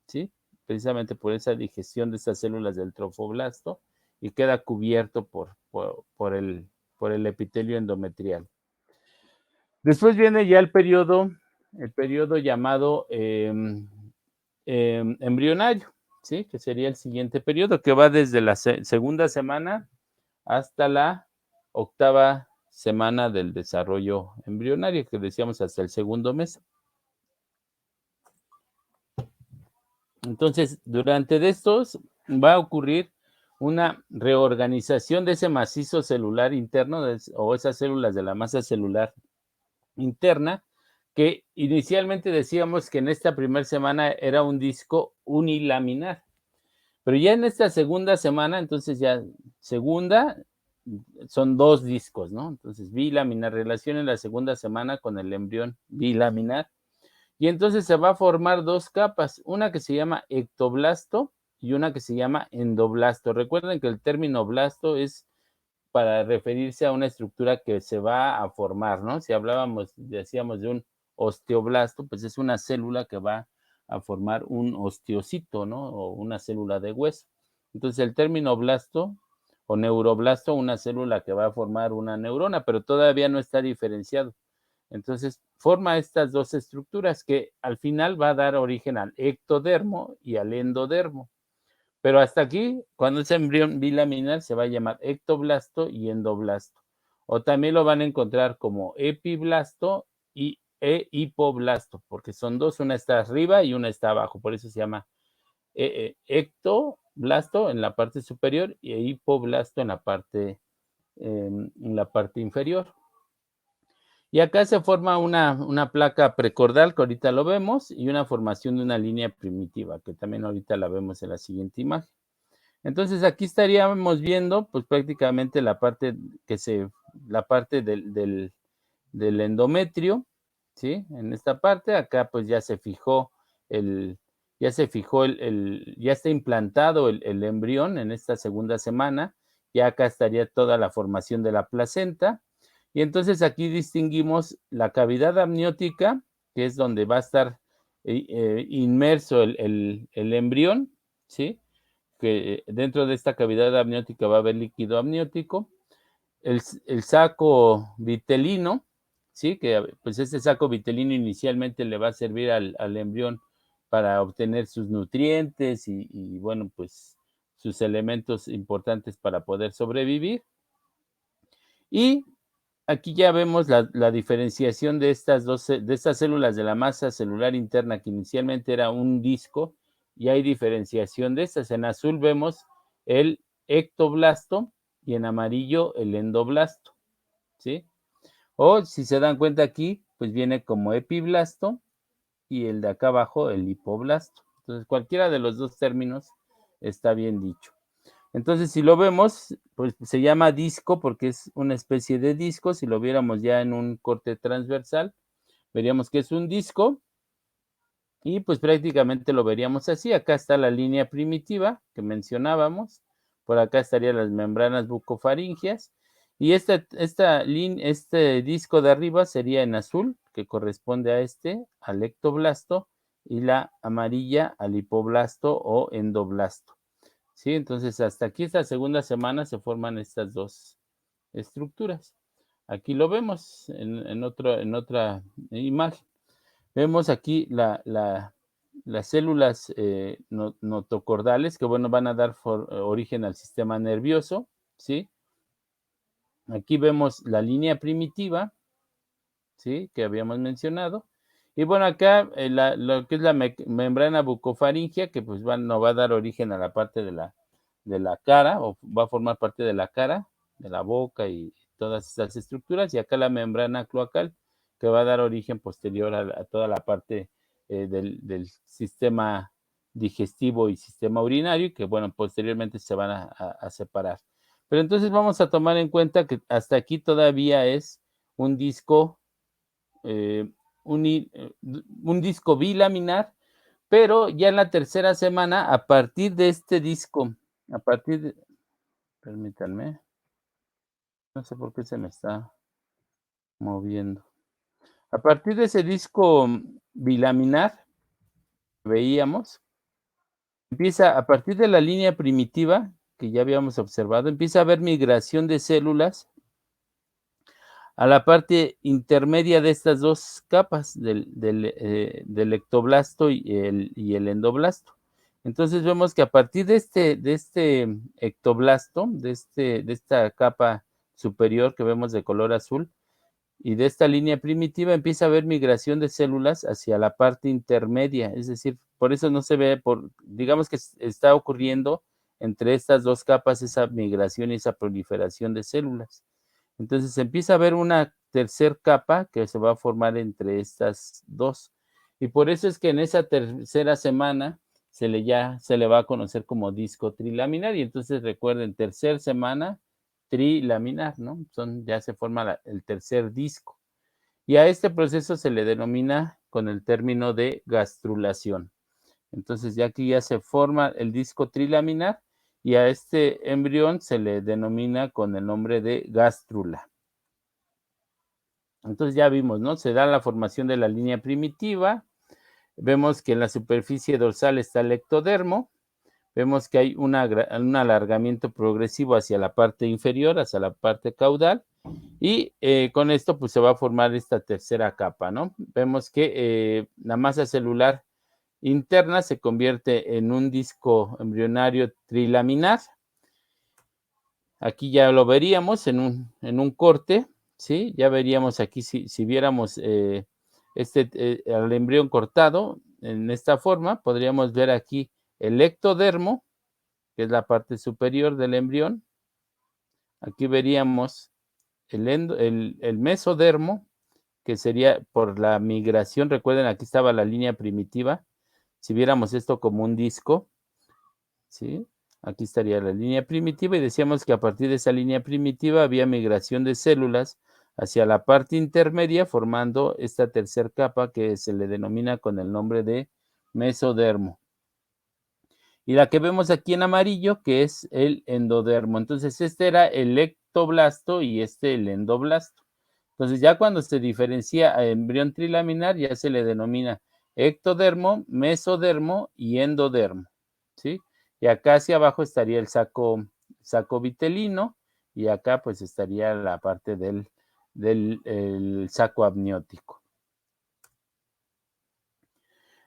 ¿sí? Precisamente por esa digestión de estas células del trofoblasto y queda cubierto por el epitelio endometrial. Después viene ya el periodo llamado embrionario, ¿sí? Que sería el siguiente periodo, que va desde la segunda semana hasta la octava semana del desarrollo embrionario, que decíamos hasta el segundo mes. Entonces, durante de estos va a ocurrir una reorganización de ese macizo celular interno o esas células de la masa celular interna, que inicialmente decíamos que en esta primera semana era un disco unilaminar, pero ya en esta segunda semana, entonces ya segunda, son dos discos, ¿no? Entonces bilaminar, relación en la segunda semana con el embrión bilaminar, y entonces se va a formar dos capas, una que se llama ectoblasto y una que se llama endoblasto. Recuerden que el término blasto es para referirse a una estructura que se va a formar, ¿no? Si decíamos de un osteoblasto, pues es una célula que va a formar un osteocito, ¿no? O una célula de hueso. Entonces el término blasto o neuroblasto, una célula que va a formar una neurona, pero todavía no está diferenciado. Entonces forma estas dos estructuras que al final va a dar origen al ectodermo y al endodermo. Pero hasta aquí, cuando es embrión bilaminar, se va a llamar ectoblasto y endoblasto. O también lo van a encontrar como epiblasto e hipoblasto, porque son dos, una está arriba y una está abajo. Por eso se llama ectoblasto en la parte superior y hipoblasto en la parte inferior. Y acá se forma una placa precordal, que ahorita lo vemos, y una formación de una línea primitiva, que también ahorita la vemos en la siguiente imagen. Entonces aquí estaríamos viendo pues prácticamente la parte del endometrio, ¿sí? En esta parte, acá pues ya se fijó ya está implantado el embrión en esta segunda semana, ya acá estaría toda la formación de la placenta, y entonces aquí distinguimos la cavidad amniótica, que es donde va a estar inmerso el embrión, ¿sí? Que dentro de esta cavidad amniótica va a haber líquido amniótico, el saco vitelino, ¿sí? Que pues este saco vitelino inicialmente le va a servir al embrión para obtener sus nutrientes y bueno, pues sus elementos importantes para poder sobrevivir. Y aquí ya vemos la diferenciación de estas células de la masa celular interna, que inicialmente era un disco, y hay diferenciación de estas. En azul vemos el ectoblasto y en amarillo el endoblasto, ¿sí? O si se dan cuenta aquí, pues viene como epiblasto y el de acá abajo el hipoblasto. Entonces, cualquiera de los dos términos está bien dicho. Entonces, si lo vemos, pues se llama disco porque es una especie de disco. Si lo viéramos ya en un corte transversal, veríamos que es un disco y pues prácticamente lo veríamos así. Acá está la línea primitiva que mencionábamos. Por acá estarían las membranas bucofaringias. Y este disco de arriba sería en azul, que corresponde al ectoblasto, y la amarilla al hipoblasto o endoblasto. ¿Sí? Entonces, hasta aquí, esta segunda semana, se forman estas dos estructuras. Aquí lo vemos en otra imagen. Vemos aquí las células notocordales, que bueno, van a dar origen al sistema nervioso, ¿sí? Aquí vemos la línea primitiva, ¿sí? Que habíamos mencionado. Y bueno, acá lo que es la membrana bucofaringia, que pues nos va a dar origen a la parte de la cara, o va a formar parte de la cara, de la boca y todas estas estructuras, y acá la membrana cloacal, que va a dar origen posterior a toda la parte del sistema digestivo y sistema urinario, y que, bueno, posteriormente se van a separar. Pero entonces vamos a tomar en cuenta que hasta aquí todavía es un disco, un disco bilaminar, pero ya en la tercera semana, a partir de este disco, a partir de, permítanme, no sé por qué se me está moviendo. A partir de ese disco bilaminar, veíamos, empieza a partir de la línea primitiva, que ya habíamos observado, empieza a haber migración de células a la parte intermedia de estas dos capas del ectoblasto y el endoblasto. Entonces vemos que a partir de este ectoblasto, de esta capa superior que vemos de color azul, y de esta línea primitiva empieza a haber migración de células hacia la parte intermedia, es decir, por eso no se ve, digamos que está ocurriendo entre estas dos capas esa migración y esa proliferación de células. Entonces empieza a haber una tercera capa que se va a formar entre estas dos. Y por eso es que en esa tercera semana se le va a conocer como disco trilaminar. Y entonces recuerden, tercera semana trilaminar, ¿no? Ya se forma el tercer disco. Y a este proceso se le denomina con el término de gastrulación. Entonces ya aquí ya se forma el disco trilaminar y a este embrión se le denomina con el nombre de gástrula. Entonces ya vimos, ¿no? Se da la formación de la línea primitiva. Vemos que en la superficie dorsal está el ectodermo. Vemos que hay un alargamiento progresivo hacia la parte inferior, hacia la parte caudal. Y con esto pues se va a formar esta tercera capa, ¿no? Vemos que la masa celular interna se convierte en un disco embrionario trilaminar. Aquí ya lo veríamos en un corte, ¿sí? Ya veríamos aquí, si viéramos al embrión cortado en esta forma, podríamos ver aquí el ectodermo, que es la parte superior del embrión. Aquí veríamos el mesodermo, que sería por la migración. Recuerden, aquí estaba la línea primitiva. Si viéramos esto como un disco, ¿sí? Aquí estaría la línea primitiva y decíamos que a partir de esa línea primitiva había migración de células hacia la parte intermedia, formando esta tercera capa que se le denomina con el nombre de mesodermo. Y la que vemos aquí en amarillo, que es el endodermo. Entonces, este era el ectoblasto y el endoblasto. Entonces, ya cuando se diferencia a embrión trilaminar, ya se le denomina ectodermo, mesodermo y endodermo, ¿sí? Y acá hacia abajo estaría el saco vitelino y acá pues estaría la parte del saco amniótico.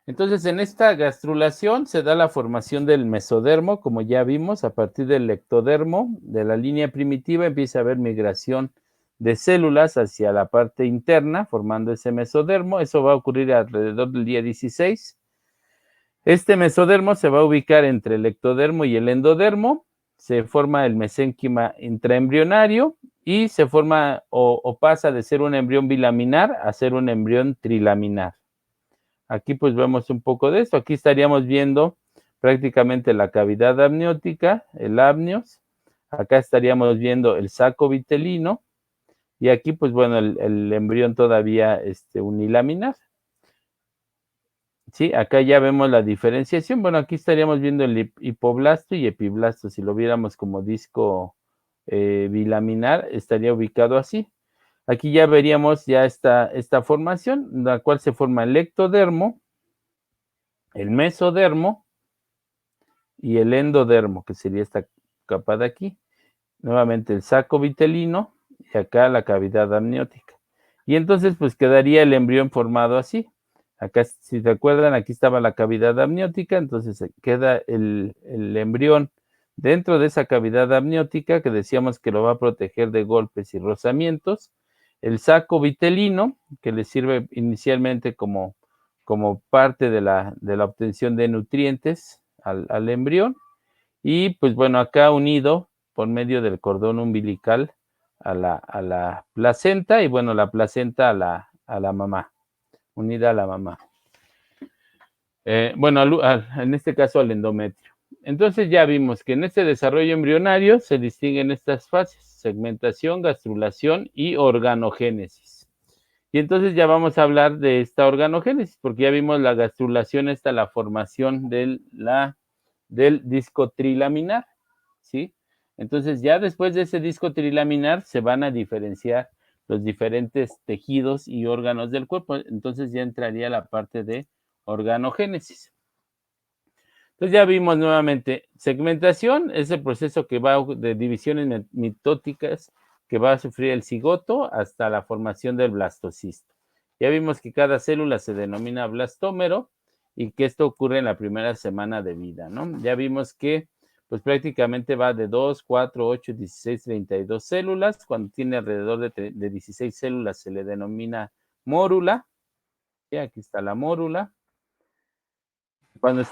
Entonces, en esta gastrulación se da la formación del mesodermo, como ya vimos, a partir del ectodermo, de la línea primitiva, empieza a haber migración de células hacia la parte interna, formando ese mesodermo. Eso va a ocurrir alrededor del día 16. Este mesodermo se va a ubicar entre el ectodermo y el endodermo. Se forma el mesénquima intraembrionario y se forma o pasa de ser un embrión bilaminar a ser un embrión trilaminar. Aquí pues vemos un poco de esto. Aquí estaríamos viendo prácticamente la cavidad amniótica, el amnios. Acá estaríamos viendo el saco vitelino. Y aquí pues bueno, el embrión todavía unilaminar. Sí, acá ya vemos la diferenciación. Bueno, aquí estaríamos viendo el hipoblasto y epiblasto. Si lo viéramos como disco bilaminar, estaría ubicado así. Aquí ya veríamos ya esta formación, la cual se forma el ectodermo, el mesodermo y el endodermo, que sería esta capa de aquí. Nuevamente el saco vitelino y acá la cavidad amniótica. Y entonces pues quedaría el embrión formado así. Acá, si se acuerdan, aquí estaba la cavidad amniótica, entonces queda el embrión dentro de esa cavidad amniótica que decíamos que lo va a proteger de golpes y rozamientos. El saco vitelino, que le sirve inicialmente como parte de la obtención de nutrientes al embrión. Y pues bueno, acá unido por medio del cordón umbilical a la placenta y bueno, la placenta a la mamá, unida a la mamá. Bueno, en este caso al endometrio. Entonces ya vimos que en este desarrollo embrionario se distinguen estas fases: segmentación, gastrulación y organogénesis. Y entonces ya vamos a hablar de esta organogénesis, porque ya vimos la gastrulación, está la formación del disco trilaminar, ¿sí? Entonces ya después de ese disco trilaminar se van a diferenciar los diferentes tejidos y órganos del cuerpo. Entonces ya entraría la parte de organogénesis. Entonces ya vimos nuevamente, segmentación es el proceso que va de divisiones mitóticas que va a sufrir el cigoto hasta la formación del blastocisto. Ya vimos que cada célula se denomina blastómero y que esto ocurre en la primera semana de vida, ¿no? Ya vimos que pues prácticamente va de 2, 4, 8, 16, 32 células. Cuando tiene alrededor de 16 células se le denomina mórula. Y aquí está la mórula. Cuando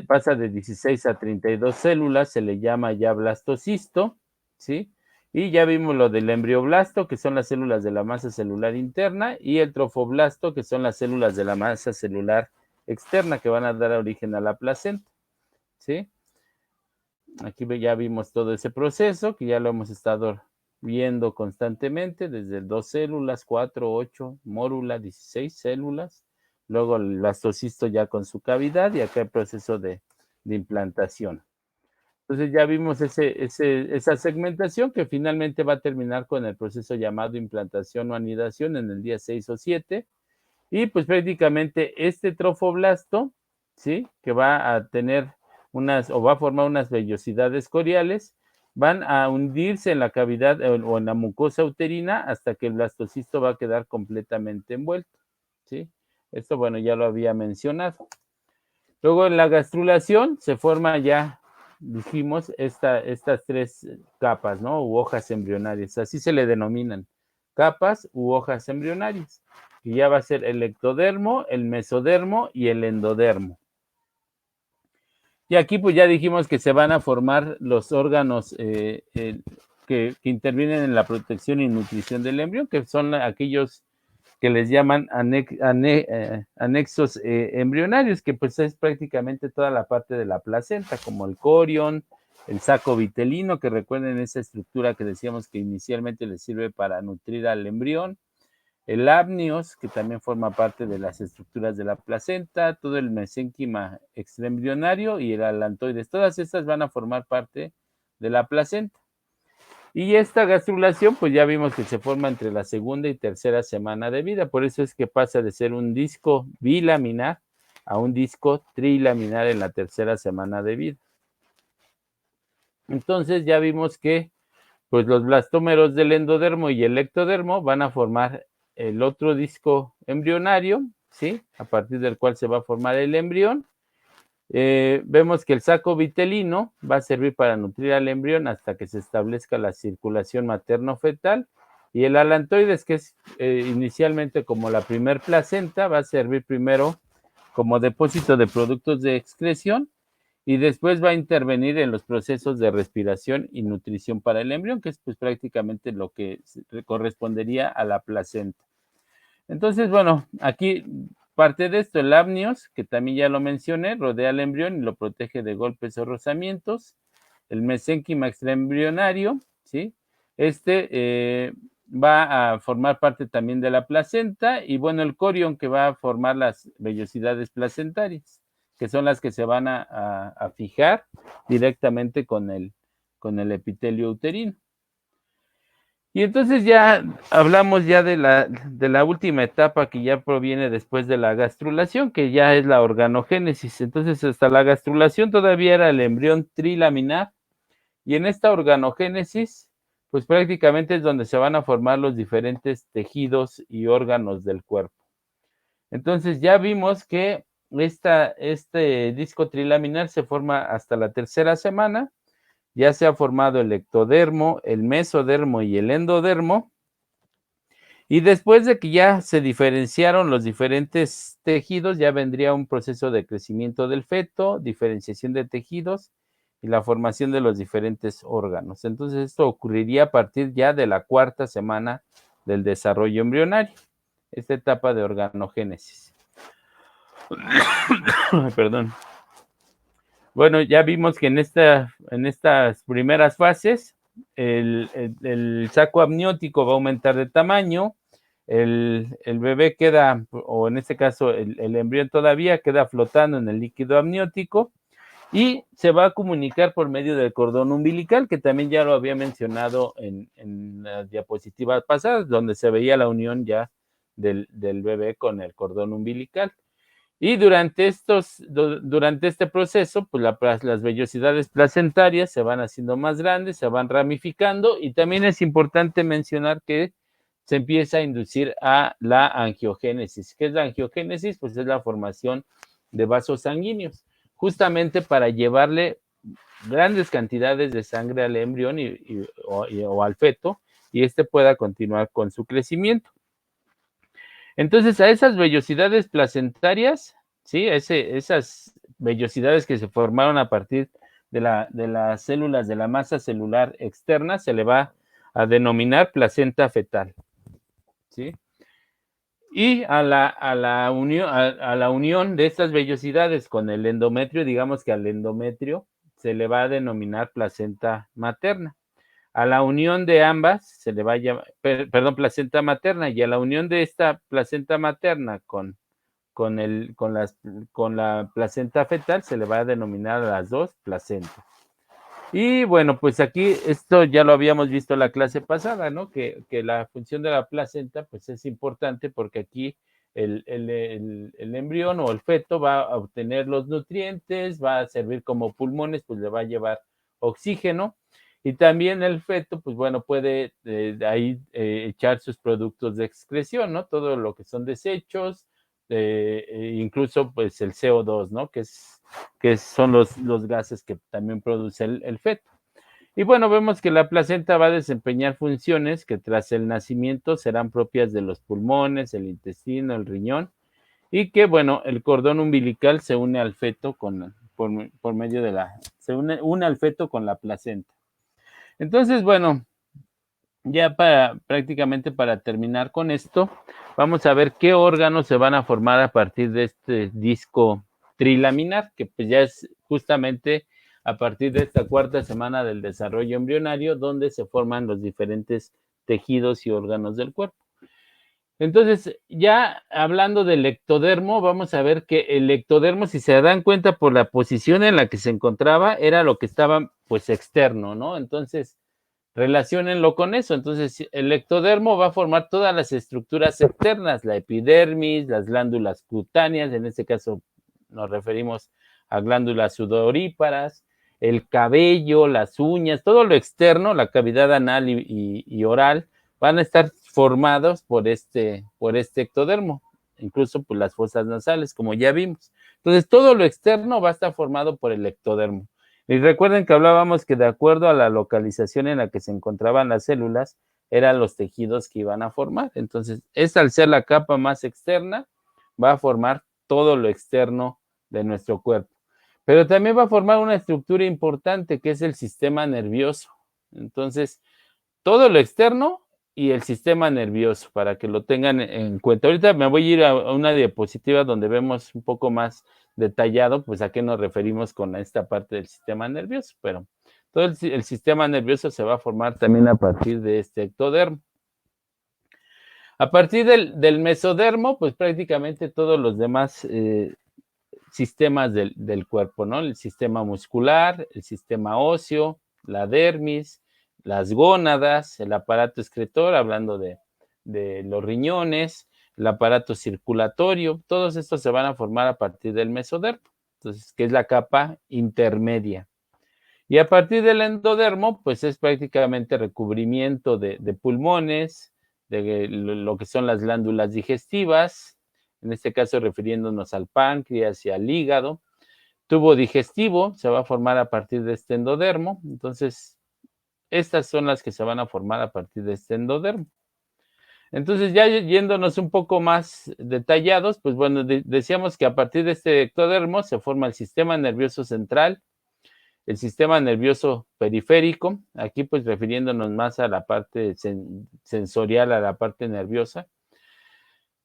pasa de 16 a 32 células, se le llama ya blastocisto, ¿sí? Y ya vimos lo del embrioblasto, que son las células de la masa celular interna, y el trofoblasto, que son las células de la masa celular externa, que van a dar origen a la placenta, ¿sí? Aquí ya vimos todo ese proceso, que ya lo hemos estado viendo constantemente, desde 2 células, 4, 8, mórula, 16 células, luego el blastocisto ya con su cavidad y acá el proceso de implantación. Entonces ya vimos esa segmentación que finalmente va a terminar con el proceso llamado implantación o anidación en el día 6 o 7. Y pues prácticamente este trofoblasto, ¿sí? Que va a tener va a formar unas vellosidades coriales, van a hundirse en la cavidad o en la mucosa uterina hasta que el blastocisto va a quedar completamente envuelto, ¿sí? Esto, bueno, ya lo había mencionado. Luego en la gastrulación se forma ya, dijimos, estas 3 capas, ¿no? U hojas embrionarias, así se le denominan, capas u hojas embrionarias, que ya va a ser el ectodermo, el mesodermo y el endodermo. Y aquí pues ya dijimos que se van a formar los órganos que intervienen en la protección y nutrición del embrión, que son aquellos que les llaman anexos embrionarios, que pues es prácticamente toda la parte de la placenta, como el corion, el saco vitelino, que recuerden esa estructura que decíamos que inicialmente les sirve para nutrir al embrión, el amnios, que también forma parte de las estructuras de la placenta, todo el mesénquima extraembrionario y el alantoides. Todas estas van a formar parte de la placenta. Y esta gastrulación, pues ya vimos que se forma entre la segunda y tercera semana de vida. Por eso es que pasa de ser un disco bilaminar a un disco trilaminar en la tercera semana de vida. Entonces ya vimos que pues los blastómeros del endodermo y el ectodermo van a formar el otro disco embrionario, ¿sí? A partir del cual se va a formar el embrión. Vemos que el saco vitelino va a servir para nutrir al embrión hasta que se establezca la circulación materno-fetal, y el alantoides, que es inicialmente como la primer placenta, va a servir primero como depósito de productos de excreción y después va a intervenir en los procesos de respiración y nutrición para el embrión, que es pues prácticamente lo que correspondería a la placenta. Entonces, bueno, aquí parte de esto, el amnios, que también ya lo mencioné, rodea al embrión y lo protege de golpes o rozamientos. El mesénquima extraembrionario, ¿sí? Va a formar parte también de la placenta, y bueno, el corion, que va a formar las vellosidades placentarias, que son las que se van a fijar directamente con el epitelio uterino. Y entonces ya hablamos ya de la última etapa, que ya proviene después de la gastrulación, que ya es la organogénesis. Entonces, hasta la gastrulación todavía era el embrión trilaminar, y en esta organogénesis, pues prácticamente es donde se van a formar los diferentes tejidos y órganos del cuerpo. Entonces ya vimos que este disco trilaminar se forma hasta la tercera semana. Ya se ha formado el ectodermo, el mesodermo y el endodermo. Y después de que ya se diferenciaron los diferentes tejidos, ya vendría un proceso de crecimiento del feto, diferenciación de tejidos, y la formación de los diferentes órganos. Entonces, esto ocurriría a partir ya de la 4ª semana del desarrollo embrionario, esta etapa de organogénesis. Perdón. Bueno, ya vimos que en estas primeras fases el saco amniótico va a aumentar de tamaño, el bebé queda, o en este caso el embrión todavía queda flotando en el líquido amniótico y se va a comunicar por medio del cordón umbilical, que también ya lo había mencionado en las diapositivas pasadas, donde se veía la unión ya del bebé con el cordón umbilical. Y durante este proceso, pues las vellosidades placentarias se van haciendo más grandes, se van ramificando, y también es importante mencionar que se empieza a inducir a la angiogénesis. ¿Qué es la angiogénesis? Pues es la formación de vasos sanguíneos, justamente para llevarle grandes cantidades de sangre al embrión o al feto, y este pueda continuar con su crecimiento. Entonces, a esas vellosidades placentarias, ¿sí? Esas vellosidades que se formaron a partir de las células de la masa celular externa, se le va a denominar placenta fetal, ¿sí? Y a la unión de estas vellosidades con el endometrio, digamos que al endometrio se le va a denominar placenta materna. A la unión de ambas se le va a llamar, placenta materna, y a la unión de esta placenta materna con la placenta fetal se le va a denominar a las dos placentas. Y bueno, pues aquí esto ya lo habíamos visto en la clase pasada, ¿no? Que la función de la placenta pues es importante porque aquí el embrión o el feto va a obtener los nutrientes, va a servir como pulmones, pues le va a llevar oxígeno. Y también el feto, pues bueno, puede ahí echar sus productos de excreción, ¿no? Todo lo que son desechos, incluso pues el CO2, ¿no? Que son los gases que también produce el feto. Y bueno, vemos que la placenta va a desempeñar funciones que tras el nacimiento serán propias de los pulmones, el intestino, el riñón, y que bueno, el cordón umbilical se une al feto por medio de se une al feto con la placenta. Entonces, bueno, ya prácticamente para terminar con esto, vamos a ver qué órganos se van a formar a partir de este disco trilaminar, que pues ya es justamente a partir de esta 4ª semana del desarrollo embrionario, donde se forman los diferentes tejidos y órganos del cuerpo. Entonces, ya hablando del ectodermo, vamos a ver que el ectodermo, si se dan cuenta por la posición en la que se encontraba, era lo que estaba pues externo, ¿no? Entonces, relaciónenlo con eso. Entonces, el ectodermo va a formar todas las estructuras externas, la epidermis, las glándulas cutáneas, en este caso nos referimos a glándulas sudoríparas, el cabello, las uñas, todo lo externo, la cavidad anal y oral, van a estar formados por este ectodermo, incluso por las fosas nasales, como ya vimos. Entonces, todo lo externo va a estar formado por el ectodermo. Y recuerden que hablábamos que de acuerdo a la localización en la que se encontraban las células, eran los tejidos que iban a formar. Entonces, esta al ser la capa más externa, va a formar todo lo externo de nuestro cuerpo. Pero también va a formar una estructura importante que es el sistema nervioso. Entonces, todo lo externo y el sistema nervioso, para que lo tengan en cuenta. Ahorita me voy a ir a una diapositiva donde vemos un poco más detallado, pues a qué nos referimos con esta parte del sistema nervioso, pero todo el sistema nervioso se va a formar también a partir de este ectodermo. A partir del mesodermo, pues prácticamente todos los demás sistemas del cuerpo, ¿no? El sistema muscular, el sistema óseo, la dermis, las gónadas, el aparato excretor, hablando de los riñones, el aparato circulatorio, todos estos se van a formar a partir del mesodermo, entonces, que es la capa intermedia. Y a partir del endodermo, pues es prácticamente recubrimiento de pulmones, de lo que son las glándulas digestivas, en este caso refiriéndonos al páncreas y al hígado. Tubo digestivo se va a formar a partir de este endodermo, entonces estas son las que se van a formar a partir de este endodermo. Entonces, ya yéndonos un poco más detallados, pues bueno, decíamos que a partir de este ectodermo se forma el sistema nervioso central, el sistema nervioso periférico, aquí pues refiriéndonos más a la parte sensorial, a la parte nerviosa.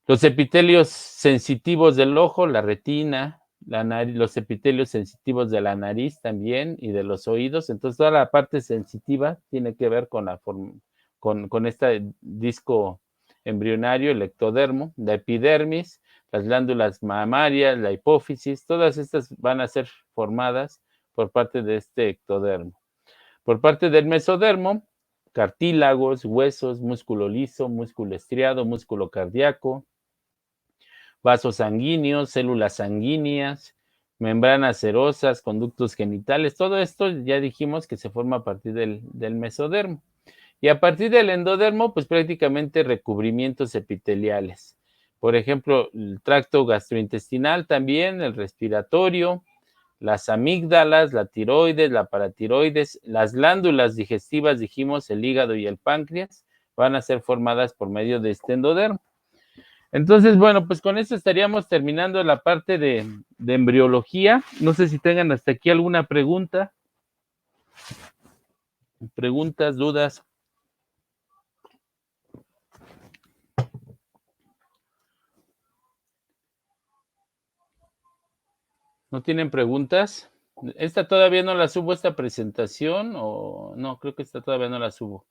Los epitelios sensitivos del ojo, la retina, la nariz, los epitelios sensitivos de la nariz también y de los oídos. Entonces, toda la parte sensitiva tiene que ver con este disco embrionario, el ectodermo, la epidermis, las glándulas mamarias, la hipófisis, todas estas van a ser formadas por parte de este ectodermo. Por parte del mesodermo, cartílagos, huesos, músculo liso, músculo estriado, músculo cardíaco, vasos sanguíneos, células sanguíneas, membranas serosas, conductos genitales, todo esto ya dijimos que se forma a partir del mesodermo. Y a partir del endodermo, pues prácticamente recubrimientos epiteliales. Por ejemplo, el tracto gastrointestinal también, el respiratorio, las amígdalas, la tiroides, la paratiroides, las glándulas digestivas, dijimos, el hígado y el páncreas, van a ser formadas por medio de este endodermo. Entonces, bueno, pues con esto estaríamos terminando la parte de embriología. No sé si tengan hasta aquí alguna pregunta. Preguntas, dudas. ¿No tienen preguntas? ¿Esta todavía no la subo, esta presentación? O no, creo que esta todavía no la subo.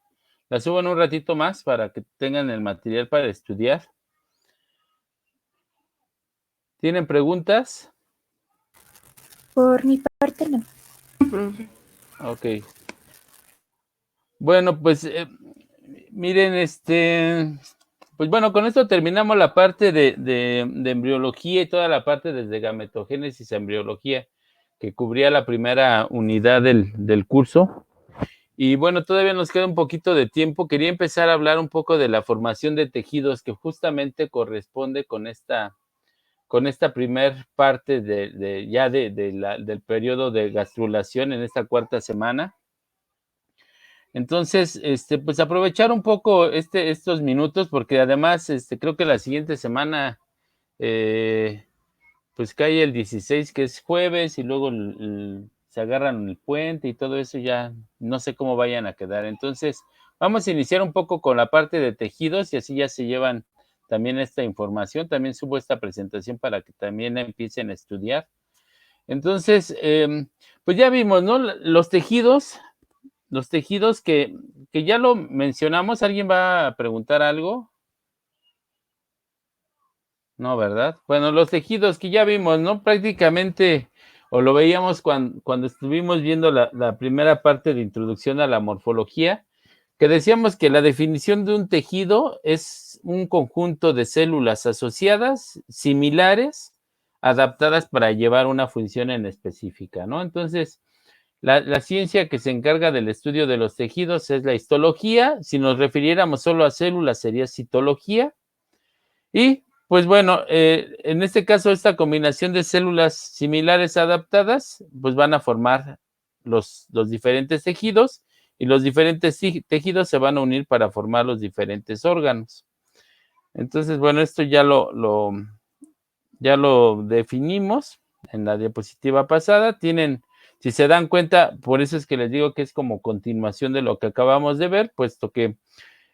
La subo en un ratito más para que tengan el material para estudiar. ¿Tienen preguntas? Por mi parte, no. Ok. Bueno, pues miren, pues bueno, con esto terminamos la parte de embriología y toda la parte desde gametogénesis a embriología, que cubría la primera unidad del curso. Y bueno, todavía nos queda un poquito de tiempo. Quería empezar a hablar un poco de la formación de tejidos, que justamente corresponde con esta primer parte del periodo de gastrulación en esta cuarta semana. Entonces, pues aprovechar un poco estos minutos, porque además creo que la siguiente semana pues cae el 16, que es jueves, y luego se agarran el puente y todo eso, ya no sé cómo vayan a quedar. Entonces, vamos a iniciar un poco con la parte de tejidos y así ya se llevan también esta información. También subo esta presentación para que también empiecen a estudiar. Entonces, pues ya vimos, ¿no? Los tejidos que ya lo mencionamos. ¿Alguien va a preguntar algo? No, ¿verdad? Bueno, los tejidos que ya vimos, ¿no? Prácticamente, o lo veíamos cuando estuvimos viendo la primera parte de introducción a la morfología, que decíamos que la definición de un tejido es un conjunto de células asociadas, similares, adaptadas para llevar una función en específica, ¿no? Entonces, la ciencia que se encarga del estudio de los tejidos es la histología. Si nos refiriéramos solo a células, sería citología. Y, pues bueno, en este caso, esta combinación de células similares adaptadas, pues van a formar los diferentes tejidos, y los diferentes tejidos se van a unir para formar los diferentes órganos. Entonces, bueno, esto ya lo definimos en la diapositiva pasada. Si se dan cuenta, por eso es que les digo que es como continuación de lo que acabamos de ver, puesto que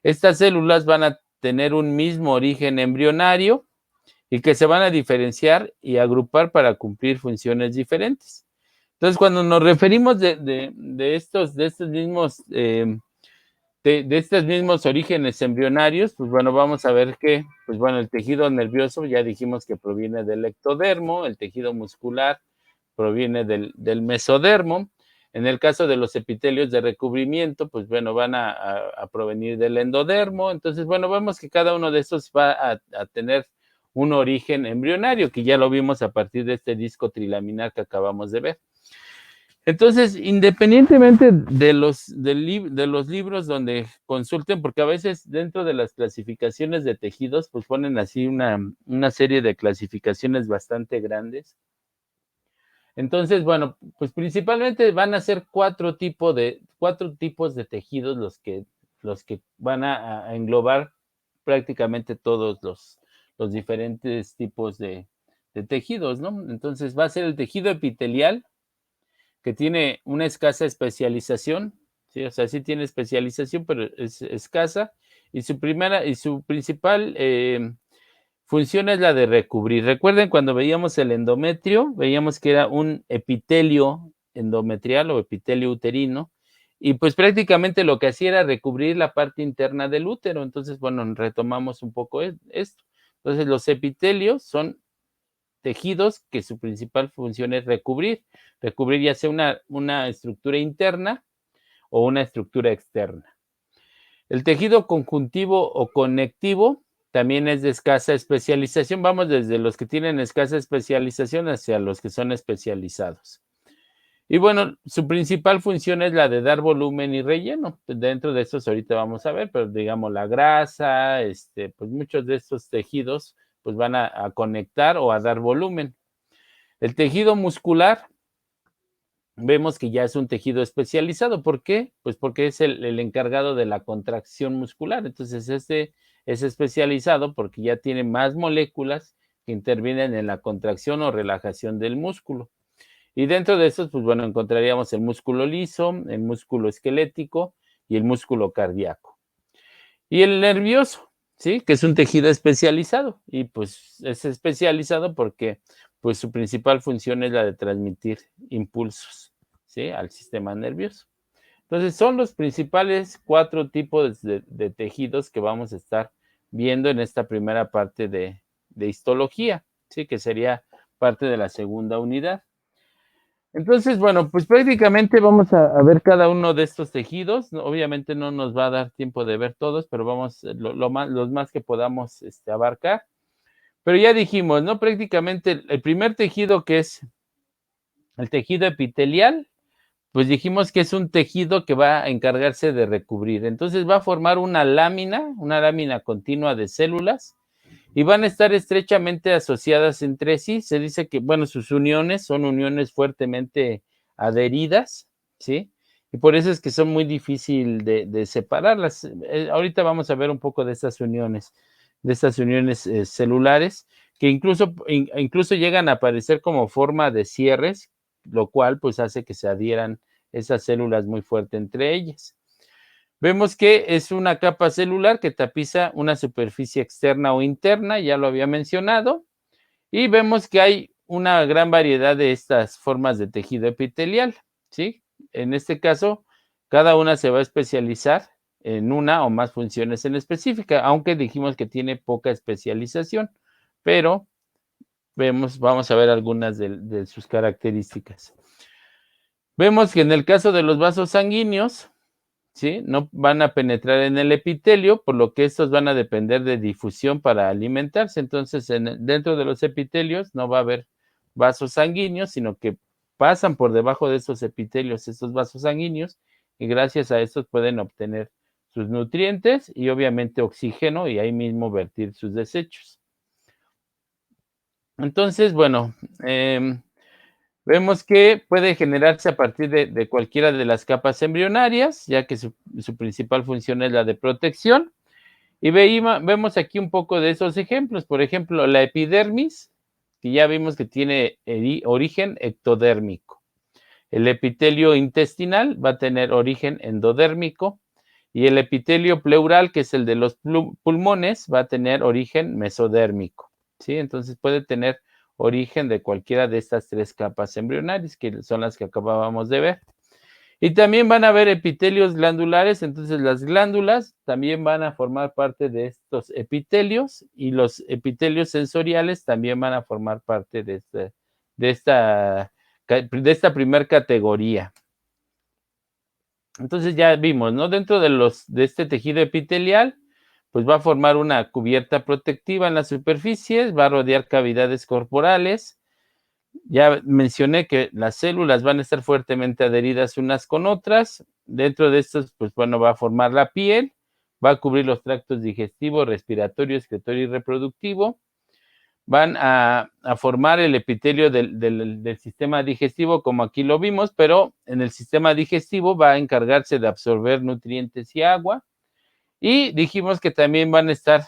estas células van a tener un mismo origen embrionario y que se van a diferenciar y agrupar para cumplir funciones diferentes. Entonces, cuando nos referimos de estos mismos orígenes embrionarios, pues bueno, vamos a ver que, pues bueno, el tejido nervioso ya dijimos que proviene del ectodermo, el tejido muscular proviene del mesodermo. En el caso de los epitelios de recubrimiento, pues bueno, van a provenir del endodermo. Entonces, bueno, vemos que cada uno de estos va a tener un origen embrionario, que ya lo vimos a partir de este disco trilaminar que acabamos de ver. Entonces, independientemente de los libros donde consulten, porque a veces dentro de las clasificaciones de tejidos, pues ponen así una serie de clasificaciones bastante grandes. Entonces, bueno, pues principalmente van a ser cuatro tipos de tejidos los que van a englobar prácticamente todos los diferentes tipos de tejidos, ¿no? Entonces va a ser el tejido epitelial, que tiene una escasa especialización, ¿sí? O sea, sí tiene especialización, pero es escasa, y su principal función es la de recubrir. Recuerden cuando veíamos el endometrio, veíamos que era un epitelio endometrial o epitelio uterino, y pues prácticamente lo que hacía era recubrir la parte interna del útero. Entonces, bueno, retomamos un poco esto. Entonces, los epitelios son tejidos que su principal función es recubrir ya sea una estructura interna o una estructura externa. El tejido conjuntivo o conectivo también es de escasa especialización. Vamos desde los que tienen escasa especialización hacia los que son especializados. Y bueno, su principal función es la de dar volumen y relleno. Dentro de estos ahorita vamos a ver, pero digamos la grasa, pues muchos de estos tejidos pues van a conectar o a dar volumen. El tejido muscular, vemos que ya es un tejido especializado. ¿Por qué? Pues porque es el encargado de la contracción muscular. Entonces, este es especializado porque ya tiene más moléculas que intervienen en la contracción o relajación del músculo. Y dentro de estos, pues bueno, encontraríamos el músculo liso, el músculo esquelético y el músculo cardíaco. Y el nervioso, ¿sí? Que es un tejido especializado. Y pues es especializado porque pues su principal función es la de transmitir impulsos, ¿sí? Al sistema nervioso. Entonces, son los principales 4 tipos de tejidos que vamos a estar viendo en esta primera parte de histología, ¿sí? Que sería parte de la segunda unidad. Entonces, bueno, pues prácticamente vamos a ver cada uno de estos tejidos. Obviamente no nos va a dar tiempo de ver todos, pero vamos los más que podamos abarcar. Pero ya dijimos, ¿no? Prácticamente el primer tejido, que es el tejido epitelial, pues dijimos que es un tejido que va a encargarse de recubrir. Entonces va a formar una lámina continua de células, y van a estar estrechamente asociadas entre sí. Se dice que, bueno, sus uniones son uniones fuertemente adheridas, ¿sí? Y por eso es que son muy difíciles de separarlas. Ahorita vamos a ver un poco de estas uniones celulares, que incluso llegan a aparecer como forma de cierres, lo cual pues hace que se adhieran esas células muy fuerte entre ellas. Vemos que es una capa celular que tapiza una superficie externa o interna, ya lo había mencionado, y vemos que hay una gran variedad de estas formas de tejido epitelial, ¿sí? En este caso, cada una se va a especializar en una o más funciones en específica, aunque dijimos que tiene poca especialización, pero vamos a ver algunas de sus características. Vemos que en el caso de los vasos sanguíneos, ¿sí? No van a penetrar en el epitelio, por lo que estos van a depender de difusión para alimentarse. Entonces, dentro de los epitelios no va a haber vasos sanguíneos, sino que pasan por debajo de estos epitelios, estos vasos sanguíneos, y gracias a estos pueden obtener sus nutrientes y obviamente oxígeno, y ahí mismo vertir sus desechos. Entonces, bueno, vemos que puede generarse a partir de cualquiera de las capas embrionarias, ya que su principal función es la de protección. Y vemos aquí un poco de esos ejemplos. Por ejemplo, la epidermis, que ya vimos que tiene origen ectodérmico. El epitelio intestinal va a tener origen endodérmico. Y el epitelio pleural, que es el de los pulmones, va a tener origen mesodérmico, ¿sí? Entonces puede tener origen de cualquiera de estas 3 capas embrionarias, que son las que acabábamos de ver. Y también van a haber epitelios glandulares. Entonces las glándulas también van a formar parte de estos epitelios, y los epitelios sensoriales también van a formar parte de esta primera categoría. Entonces ya vimos, ¿no? Dentro de este tejido epitelial, pues va a formar una cubierta protectiva en las superficies, va a rodear cavidades corporales. Ya mencioné que las células van a estar fuertemente adheridas unas con otras. Dentro de estos, pues bueno, va a formar la piel, va a cubrir los tractos digestivo, respiratorio, excretorio y reproductivo. Van a formar el epitelio del sistema digestivo, como aquí lo vimos, pero en el sistema digestivo va a encargarse de absorber nutrientes y agua. Y dijimos que también van a estar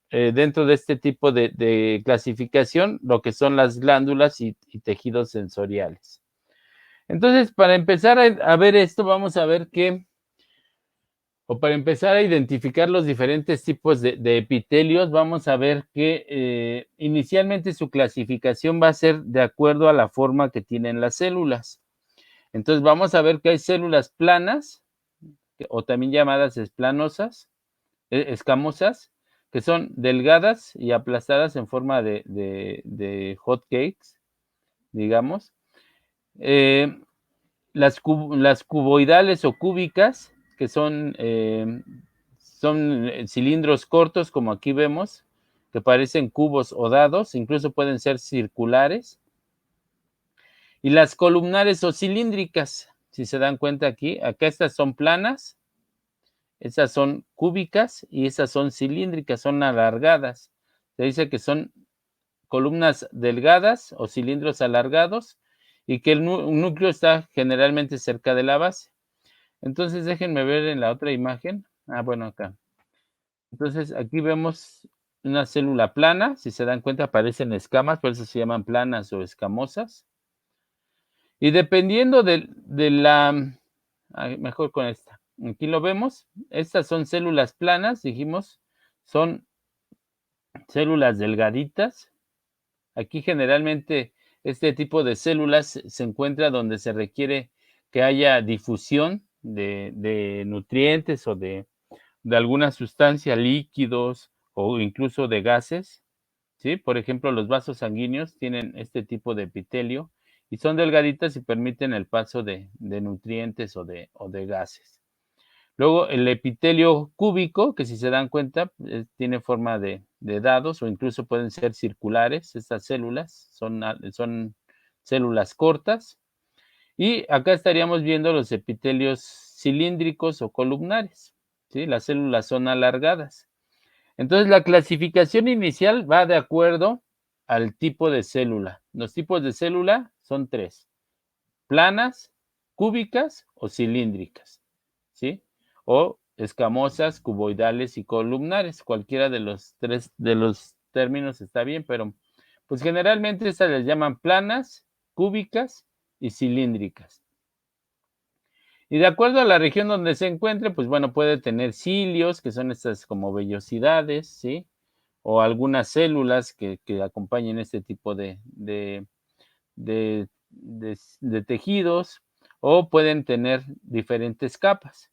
dentro de este tipo de clasificación lo que son las glándulas y tejidos sensoriales. Entonces, para empezar a ver esto, vamos a ver para empezar a identificar los diferentes tipos de epitelios, vamos a ver que inicialmente su clasificación va a ser de acuerdo a la forma que tienen las células. Entonces, vamos a ver que hay células planas, o también llamadas escamosas, que son delgadas y aplastadas en forma de hot cakes, digamos. Las cuboidales o cúbicas, que son cilindros cortos, como aquí vemos, que parecen cubos o dados, incluso pueden ser circulares. Y las columnares o cilíndricas, si se dan cuenta aquí, acá estas son planas, esas son cúbicas y esas son cilíndricas, son alargadas. Se dice que son columnas delgadas o cilindros alargados y que el núcleo está generalmente cerca de la base. Entonces, déjenme ver en la otra imagen. Bueno, acá. Entonces, aquí vemos una célula plana. Si se dan cuenta, aparecen escamas, por eso se llaman planas o escamosas. Y dependiendo de la... mejor con esta. Aquí lo vemos. Estas son células planas, dijimos. Son células delgaditas. Aquí generalmente este tipo de células se encuentra donde se requiere que haya difusión de nutrientes o de alguna sustancia, líquidos o incluso de gases, ¿sí? Por ejemplo, los vasos sanguíneos tienen este tipo de epitelio y son delgaditas y permiten el paso de nutrientes o de gases. Luego, el epitelio cúbico, que si se dan cuenta, tiene forma de dados o incluso pueden ser circulares. Estas células son células cortas. Y acá estaríamos viendo los epitelios cilíndricos o columnares, ¿sí? Las células son alargadas. Entonces, la clasificación inicial va de acuerdo al tipo de célula. Los tipos de célula son 3: planas, cúbicas o cilíndricas, ¿sí? O escamosas, cuboidales y columnares. Cualquiera de los 3 de los términos está bien, pero pues generalmente estas les llaman planas, cúbicas y cilíndricas. Y de acuerdo a la región donde se encuentre, pues bueno, puede tener cilios, que son estas como vellosidades, ¿sí? O algunas células que acompañen este tipo de tejidos, o pueden tener diferentes capas.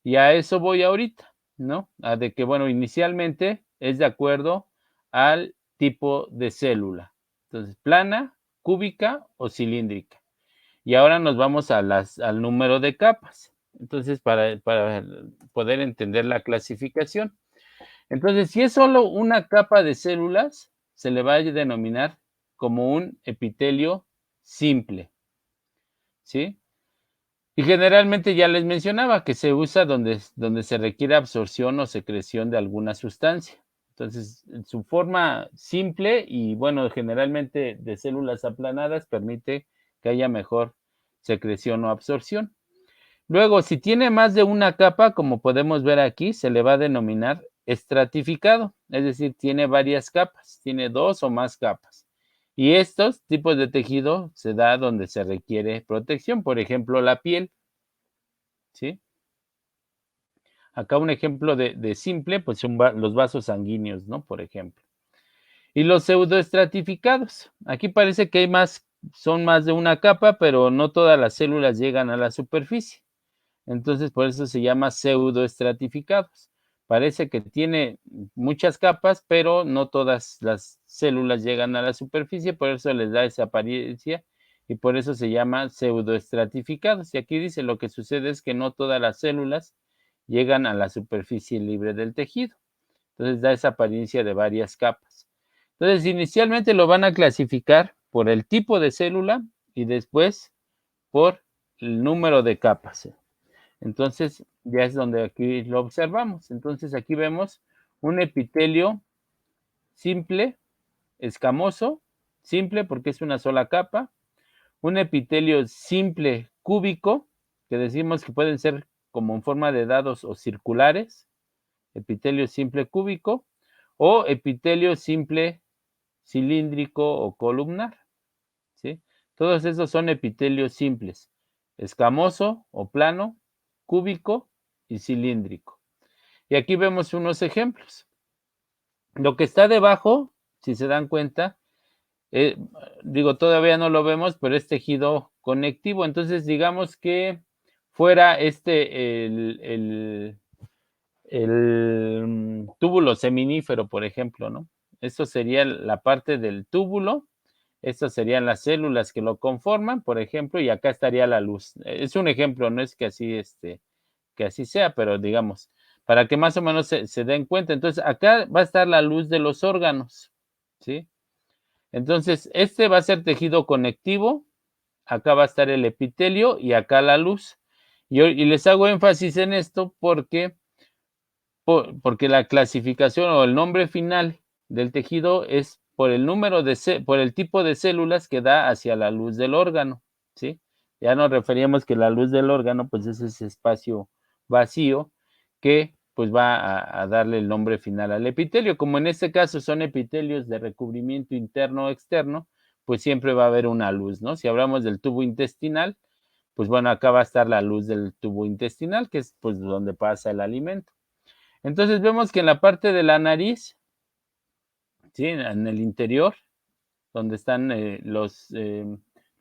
Y a eso voy ahorita, ¿no? A de que, bueno, inicialmente es de acuerdo al tipo de célula. Entonces, plana, cúbica o cilíndrica. Y ahora nos vamos al número de capas. Entonces, para poder entender la clasificación. Entonces, si es solo una capa de células, se le va a denominar como un epitelio simple, ¿sí? Y generalmente ya les mencionaba que se usa donde se requiere absorción o secreción de alguna sustancia. Entonces, su forma simple y, bueno, generalmente de células aplanadas permite que haya mejor secreción o absorción. Luego, si tiene más de una capa, como podemos ver aquí, se le va a denominar estratificado, es decir, tiene varias capas, tiene 2 o más capas. Y estos tipos de tejido se da donde se requiere protección, por ejemplo, la piel, ¿sí? Acá un ejemplo de simple, pues son los vasos sanguíneos, ¿no? Por ejemplo. Y los pseudoestratificados. Aquí parece que son más de una capa, pero no todas las células llegan a la superficie. Entonces, por eso se llama pseudoestratificados. Parece que tiene muchas capas, pero no todas las células llegan a la superficie, por eso les da esa apariencia y por eso se llama pseudoestratificados. Y aquí dice, lo que sucede es que no todas las células llegan a la superficie libre del tejido. Entonces da esa apariencia de varias capas. Entonces, inicialmente lo van a clasificar por el tipo de célula y después por el número de capas. Entonces, ya es donde aquí lo observamos. Entonces, aquí vemos un epitelio simple, escamoso, simple porque es una sola capa, un epitelio simple cúbico, que decimos que pueden ser como en forma de dados o circulares, epitelio simple cúbico, o epitelio simple cilíndrico o columnar, ¿sí? Todos esos son epitelios simples. escamoso o plano, cúbico y cilíndrico. Y aquí vemos unos ejemplos. Lo que está debajo, si se dan cuenta, digo, todavía no lo vemos, pero es tejido conectivo. Entonces, digamos que fuera el túbulo seminífero, por ejemplo, ¿no? Esto sería la parte del túbulo. Estas serían las células que lo conforman, por ejemplo, y acá estaría la luz. Es un ejemplo, no es que así sea, pero digamos, para que más o menos se den cuenta. Entonces, acá va a estar la luz de los órganos, ¿sí? Entonces, este va a ser tejido conectivo, acá va a estar el epitelio y acá la luz. Y les hago énfasis en esto porque la clasificación o el nombre final del tejido es por el número por el tipo de células que da hacia la luz del órgano, ¿sí? Ya nos referíamos que la luz del órgano, pues es ese espacio vacío que pues va a darle el nombre final al epitelio. Como en este caso son epitelios de recubrimiento interno o externo, pues siempre va a haber una luz, ¿no? Si hablamos del tubo intestinal, pues bueno, acá va a estar la luz del tubo intestinal, que es pues donde pasa el alimento. Entonces vemos que en la parte de la nariz, ¿sí? En el interior, donde están los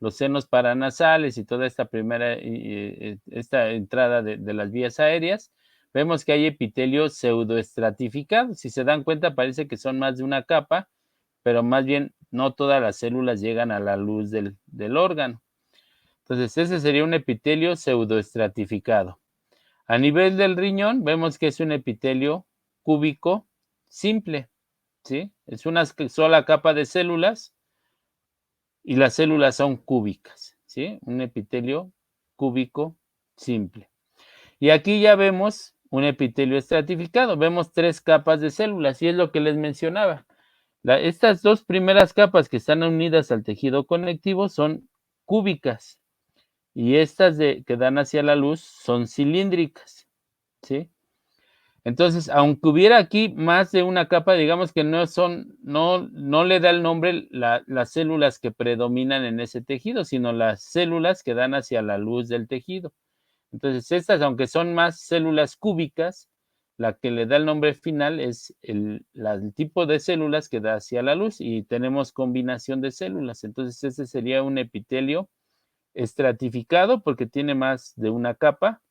senos paranasales y toda esta primera, esta entrada de las vías aéreas, vemos que hay epitelio pseudoestratificado. Si se dan cuenta, parece que son más de una capa, pero más bien no todas las células llegan a la luz del órgano. Entonces, ese sería un epitelio pseudoestratificado. A nivel del riñón, vemos que es un epitelio cúbico simple, ¿sí? Es una sola capa de células y las células son cúbicas, ¿sí? Un epitelio cúbico simple. Y aquí ya vemos un epitelio estratificado. Vemos 3 capas de células y es lo que les mencionaba. Estas 2 primeras capas que están unidas al tejido conectivo son cúbicas y estas que dan hacia la luz son cilíndricas, ¿sí? Entonces, aunque hubiera aquí más de una capa, digamos que no le da el nombre las células que predominan en ese tejido, sino las células que dan hacia la luz del tejido. Entonces, estas, aunque son más células cúbicas, la que le da el nombre final es el tipo de células que da hacia la luz y tenemos combinación de células. Entonces, ese sería un epitelio estratificado porque tiene más de una capa.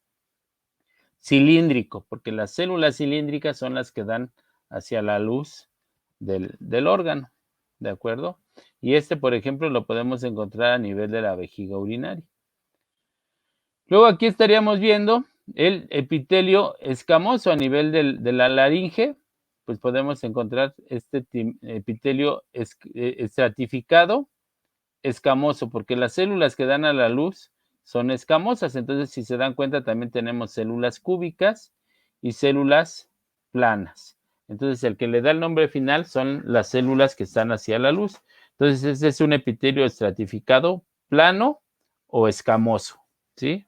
Cilíndrico, porque las células cilíndricas son las que dan hacia la luz del órgano, ¿de acuerdo? Y por ejemplo, lo podemos encontrar a nivel de la vejiga urinaria. Luego aquí estaríamos viendo el epitelio escamoso a nivel de la laringe, pues podemos encontrar este epitelio estratificado escamoso, porque las células que dan a la luz son escamosas. Entonces, si se dan cuenta, también tenemos células cúbicas y células planas. Entonces, el que le da el nombre final son las células que están hacia la luz. Entonces, ese es un epitelio estratificado plano o escamoso, ¿sí?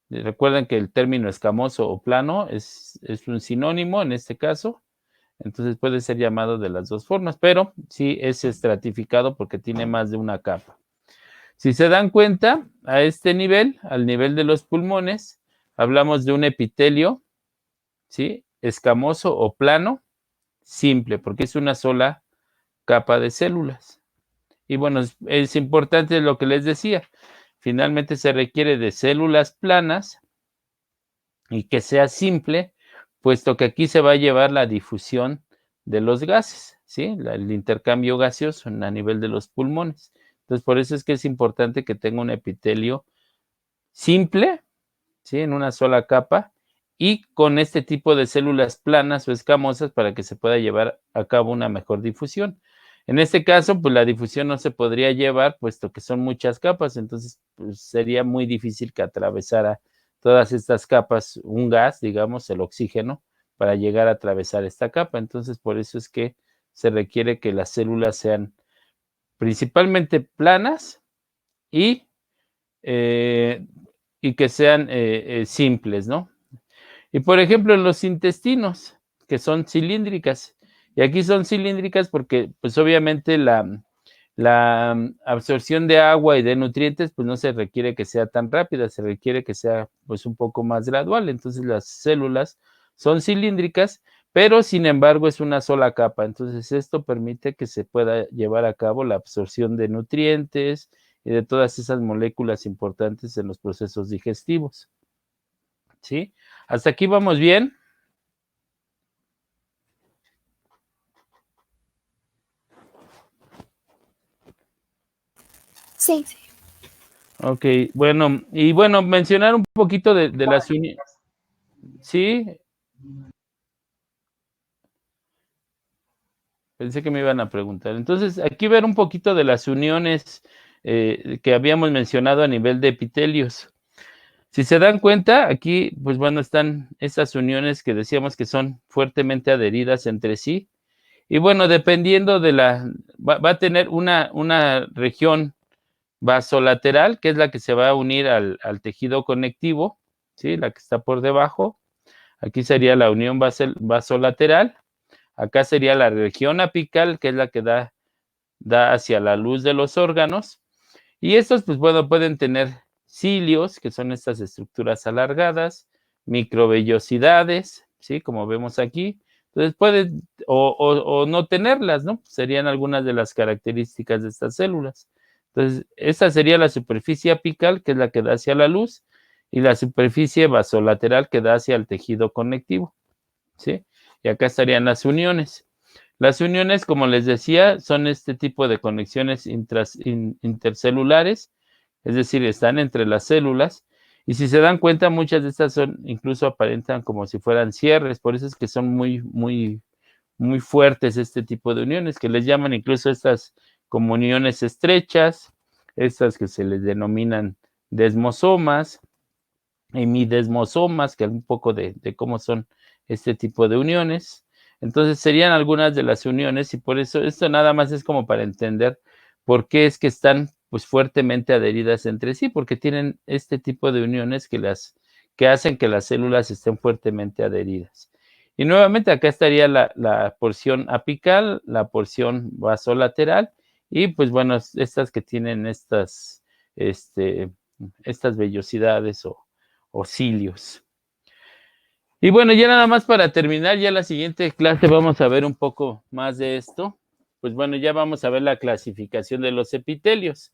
Recuerden que el término escamoso o plano es un sinónimo en este caso. Entonces puede ser llamado de las dos formas, pero sí es estratificado porque tiene más de una capa. Si se dan cuenta, a este nivel, al nivel de los pulmones, hablamos de un epitelio, ¿sí? Escamoso o plano, simple, porque es una sola capa de células. Y bueno, es importante lo que les decía. Finalmente se requiere de células planas y que sea simple, puesto que aquí se va a llevar la difusión de los gases, ¿sí? El intercambio gaseoso a nivel de los pulmones. Entonces, por eso es que es importante que tenga un epitelio simple, ¿sí? En una sola capa y con este tipo de células planas o escamosas para que se pueda llevar a cabo una mejor difusión. En este caso, pues la difusión no se podría llevar, puesto que son muchas capas, entonces pues, sería muy difícil que atravesara todas estas capas un gas, digamos, el oxígeno, para llegar a atravesar esta capa. Entonces, por eso es que se requiere que las células sean principalmente planas y que sean simples, ¿no? Y por ejemplo, los intestinos, que son cilíndricas. Y aquí son cilíndricas porque, pues obviamente, la la absorción de agua y de nutrientes, pues no se requiere que sea tan rápida, se requiere que sea pues un poco más gradual. Entonces las células son cilíndricas, pero sin embargo es una sola capa. Entonces esto permite que se pueda llevar a cabo la absorción de nutrientes y de todas esas moléculas importantes en los procesos digestivos. ¿Sí? ¿Hasta aquí vamos bien? Sí. Ok, bueno, y bueno, mencionar un poquito de las uniones. ¿Sí? Pensé que me iban a preguntar. Entonces, aquí ver un poquito de las uniones que habíamos mencionado a nivel de epitelios. Si se dan cuenta, aquí, pues bueno, están estas uniones que decíamos que son fuertemente adheridas entre sí. Y bueno, dependiendo de va a tener una región vasolateral, que es la que se va a unir al tejido conectivo, ¿sí? La que está por debajo. Aquí sería la unión vasolateral. Acá sería la región apical, que es la que da hacia la luz de los órganos. Y estos, pues bueno, pueden tener cilios, que son estas estructuras alargadas, microvellosidades, ¿sí? Como vemos aquí. Entonces pueden o no tenerlas, ¿no? Serían algunas de las características de estas células. Entonces, esta sería la superficie apical, que es la que da hacia la luz, y la superficie vasolateral que da hacia el tejido conectivo, ¿sí? Y acá estarían las uniones. Las uniones, como les decía, son este tipo de conexiones intercelulares, es decir, están entre las células, y si se dan cuenta, muchas de estas incluso aparentan como si fueran cierres, por eso es que son muy fuertes este tipo de uniones, que les llaman incluso estas como uniones estrechas, estas que se les denominan desmosomas, hemidesmosomas, que es un poco de cómo son este tipo de uniones. Entonces serían algunas de las uniones y por eso esto nada más es como para entender por qué es que están pues fuertemente adheridas entre sí, porque tienen este tipo de uniones que hacen que las células estén fuertemente adheridas. Y nuevamente acá estaría la porción apical, la porción vasolateral y pues bueno, estas que tienen estas vellosidades o cilios. Y bueno, ya nada más para terminar, ya la siguiente clase vamos a ver un poco más de esto. Pues bueno, ya vamos a ver la clasificación de los epitelios.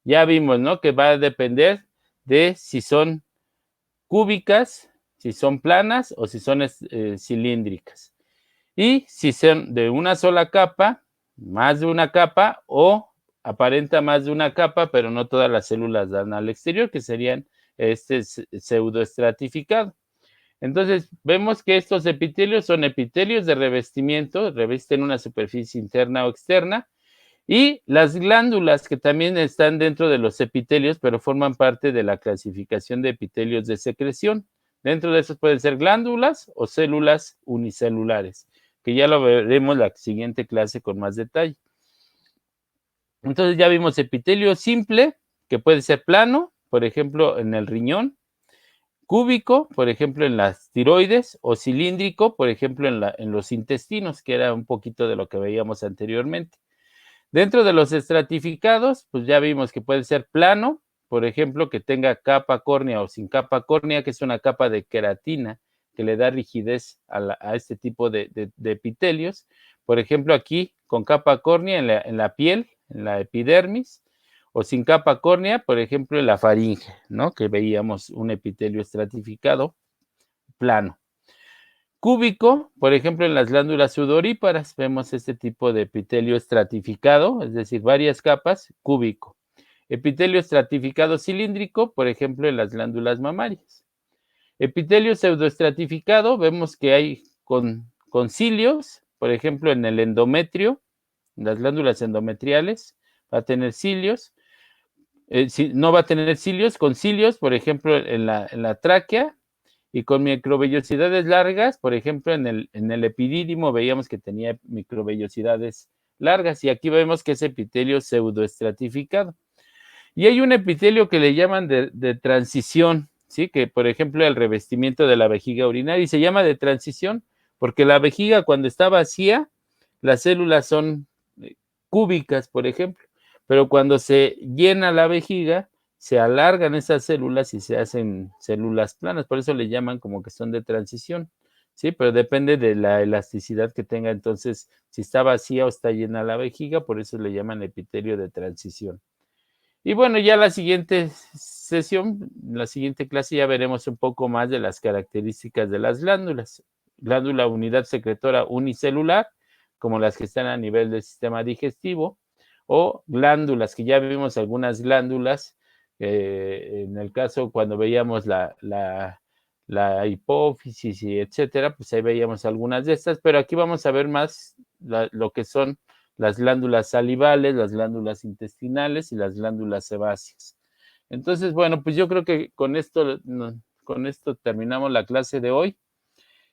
Ya vimos, ¿no? Que va a depender de si son cúbicas, si son planas o si son cilíndricas. Y si son de una sola capa, más de una capa o aparenta más de una capa, pero no todas las células dan al exterior, que serían pseudoestratificado. Entonces, vemos que estos epitelios son epitelios de revestimiento, revisten una superficie interna o externa, y las glándulas que también están dentro de los epitelios, pero forman parte de la clasificación de epitelios de secreción. Dentro de esos pueden ser glándulas o células unicelulares, que ya lo veremos la siguiente clase con más detalle. Entonces ya vimos epitelio simple, que puede ser plano, por ejemplo, en el riñón, cúbico, por ejemplo, en las tiroides, o cilíndrico, por ejemplo, en los intestinos, que era un poquito de lo que veíamos anteriormente. Dentro de los estratificados, pues ya vimos que puede ser plano, por ejemplo, que tenga capa córnea o sin capa córnea, que es una capa de queratina que le da rigidez a este tipo de epitelios. Por ejemplo, aquí con capa córnea en la piel, en la epidermis, o sin capa córnea, por ejemplo, en la faringe, ¿no? Que veíamos un epitelio estratificado plano. Cúbico, por ejemplo, en las glándulas sudoríparas, vemos este tipo de epitelio estratificado, es decir, varias capas, cúbico. Epitelio estratificado cilíndrico, por ejemplo, en las glándulas mamarias. Epitelio pseudoestratificado, vemos que hay con cilios, por ejemplo, en el endometrio, en las glándulas endometriales, va a tener cilios. No va a tener cilios, con cilios, por ejemplo, en la tráquea, y con microvellosidades largas, por ejemplo, en el epidídimo veíamos que tenía microvellosidades largas, y aquí vemos que es epitelio pseudoestratificado. Y hay un epitelio que le llaman de transición, ¿sí? Que, por ejemplo, el revestimiento de la vejiga urinaria, y se llama de transición porque la vejiga cuando está vacía, las células son cúbicas, por ejemplo, pero cuando se llena la vejiga, se alargan esas células y se hacen células planas, por eso le llaman como que son de transición, ¿sí? Pero depende de la elasticidad que tenga, entonces, si está vacía o está llena la vejiga, por eso le llaman epitelio de transición. Y bueno, ya la siguiente sesión, la siguiente clase, ya veremos un poco más de las características de las glándulas. Glándula unidad secretora unicelular, como las que están a nivel del sistema digestivo, o glándulas, que ya vimos algunas glándulas, en el caso cuando veíamos la hipófisis y etcétera, pues ahí veíamos algunas de estas, pero aquí vamos a ver más lo que son las glándulas salivales, las glándulas intestinales y las glándulas sebáceas. Entonces, bueno, pues yo creo que con esto terminamos la clase de hoy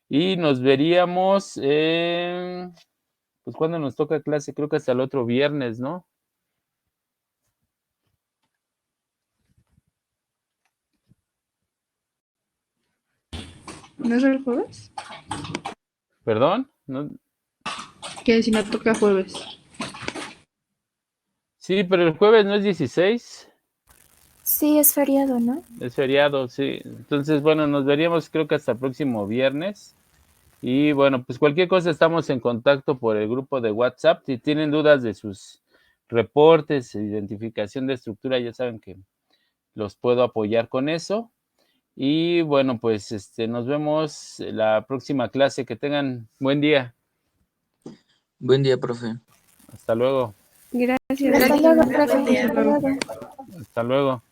y nos veríamos, pues cuando nos toca clase, creo que hasta el otro viernes, ¿no? ¿No es el jueves? ¿Perdón? ¿No? Que si no toca jueves. Sí, pero el jueves no es 16. Sí, es feriado, ¿no? Es feriado, sí. Entonces, bueno, nos veríamos creo que hasta el próximo viernes. Y bueno, pues cualquier cosa estamos en contacto por el grupo de WhatsApp. Si tienen dudas de sus reportes, identificación de estructura, ya saben que los puedo apoyar con eso. Y bueno, pues nos vemos en la próxima clase. Que tengan buen día. Buen día, profe. Hasta luego. Gracias. Hasta luego, profe. Hasta luego. Hasta luego.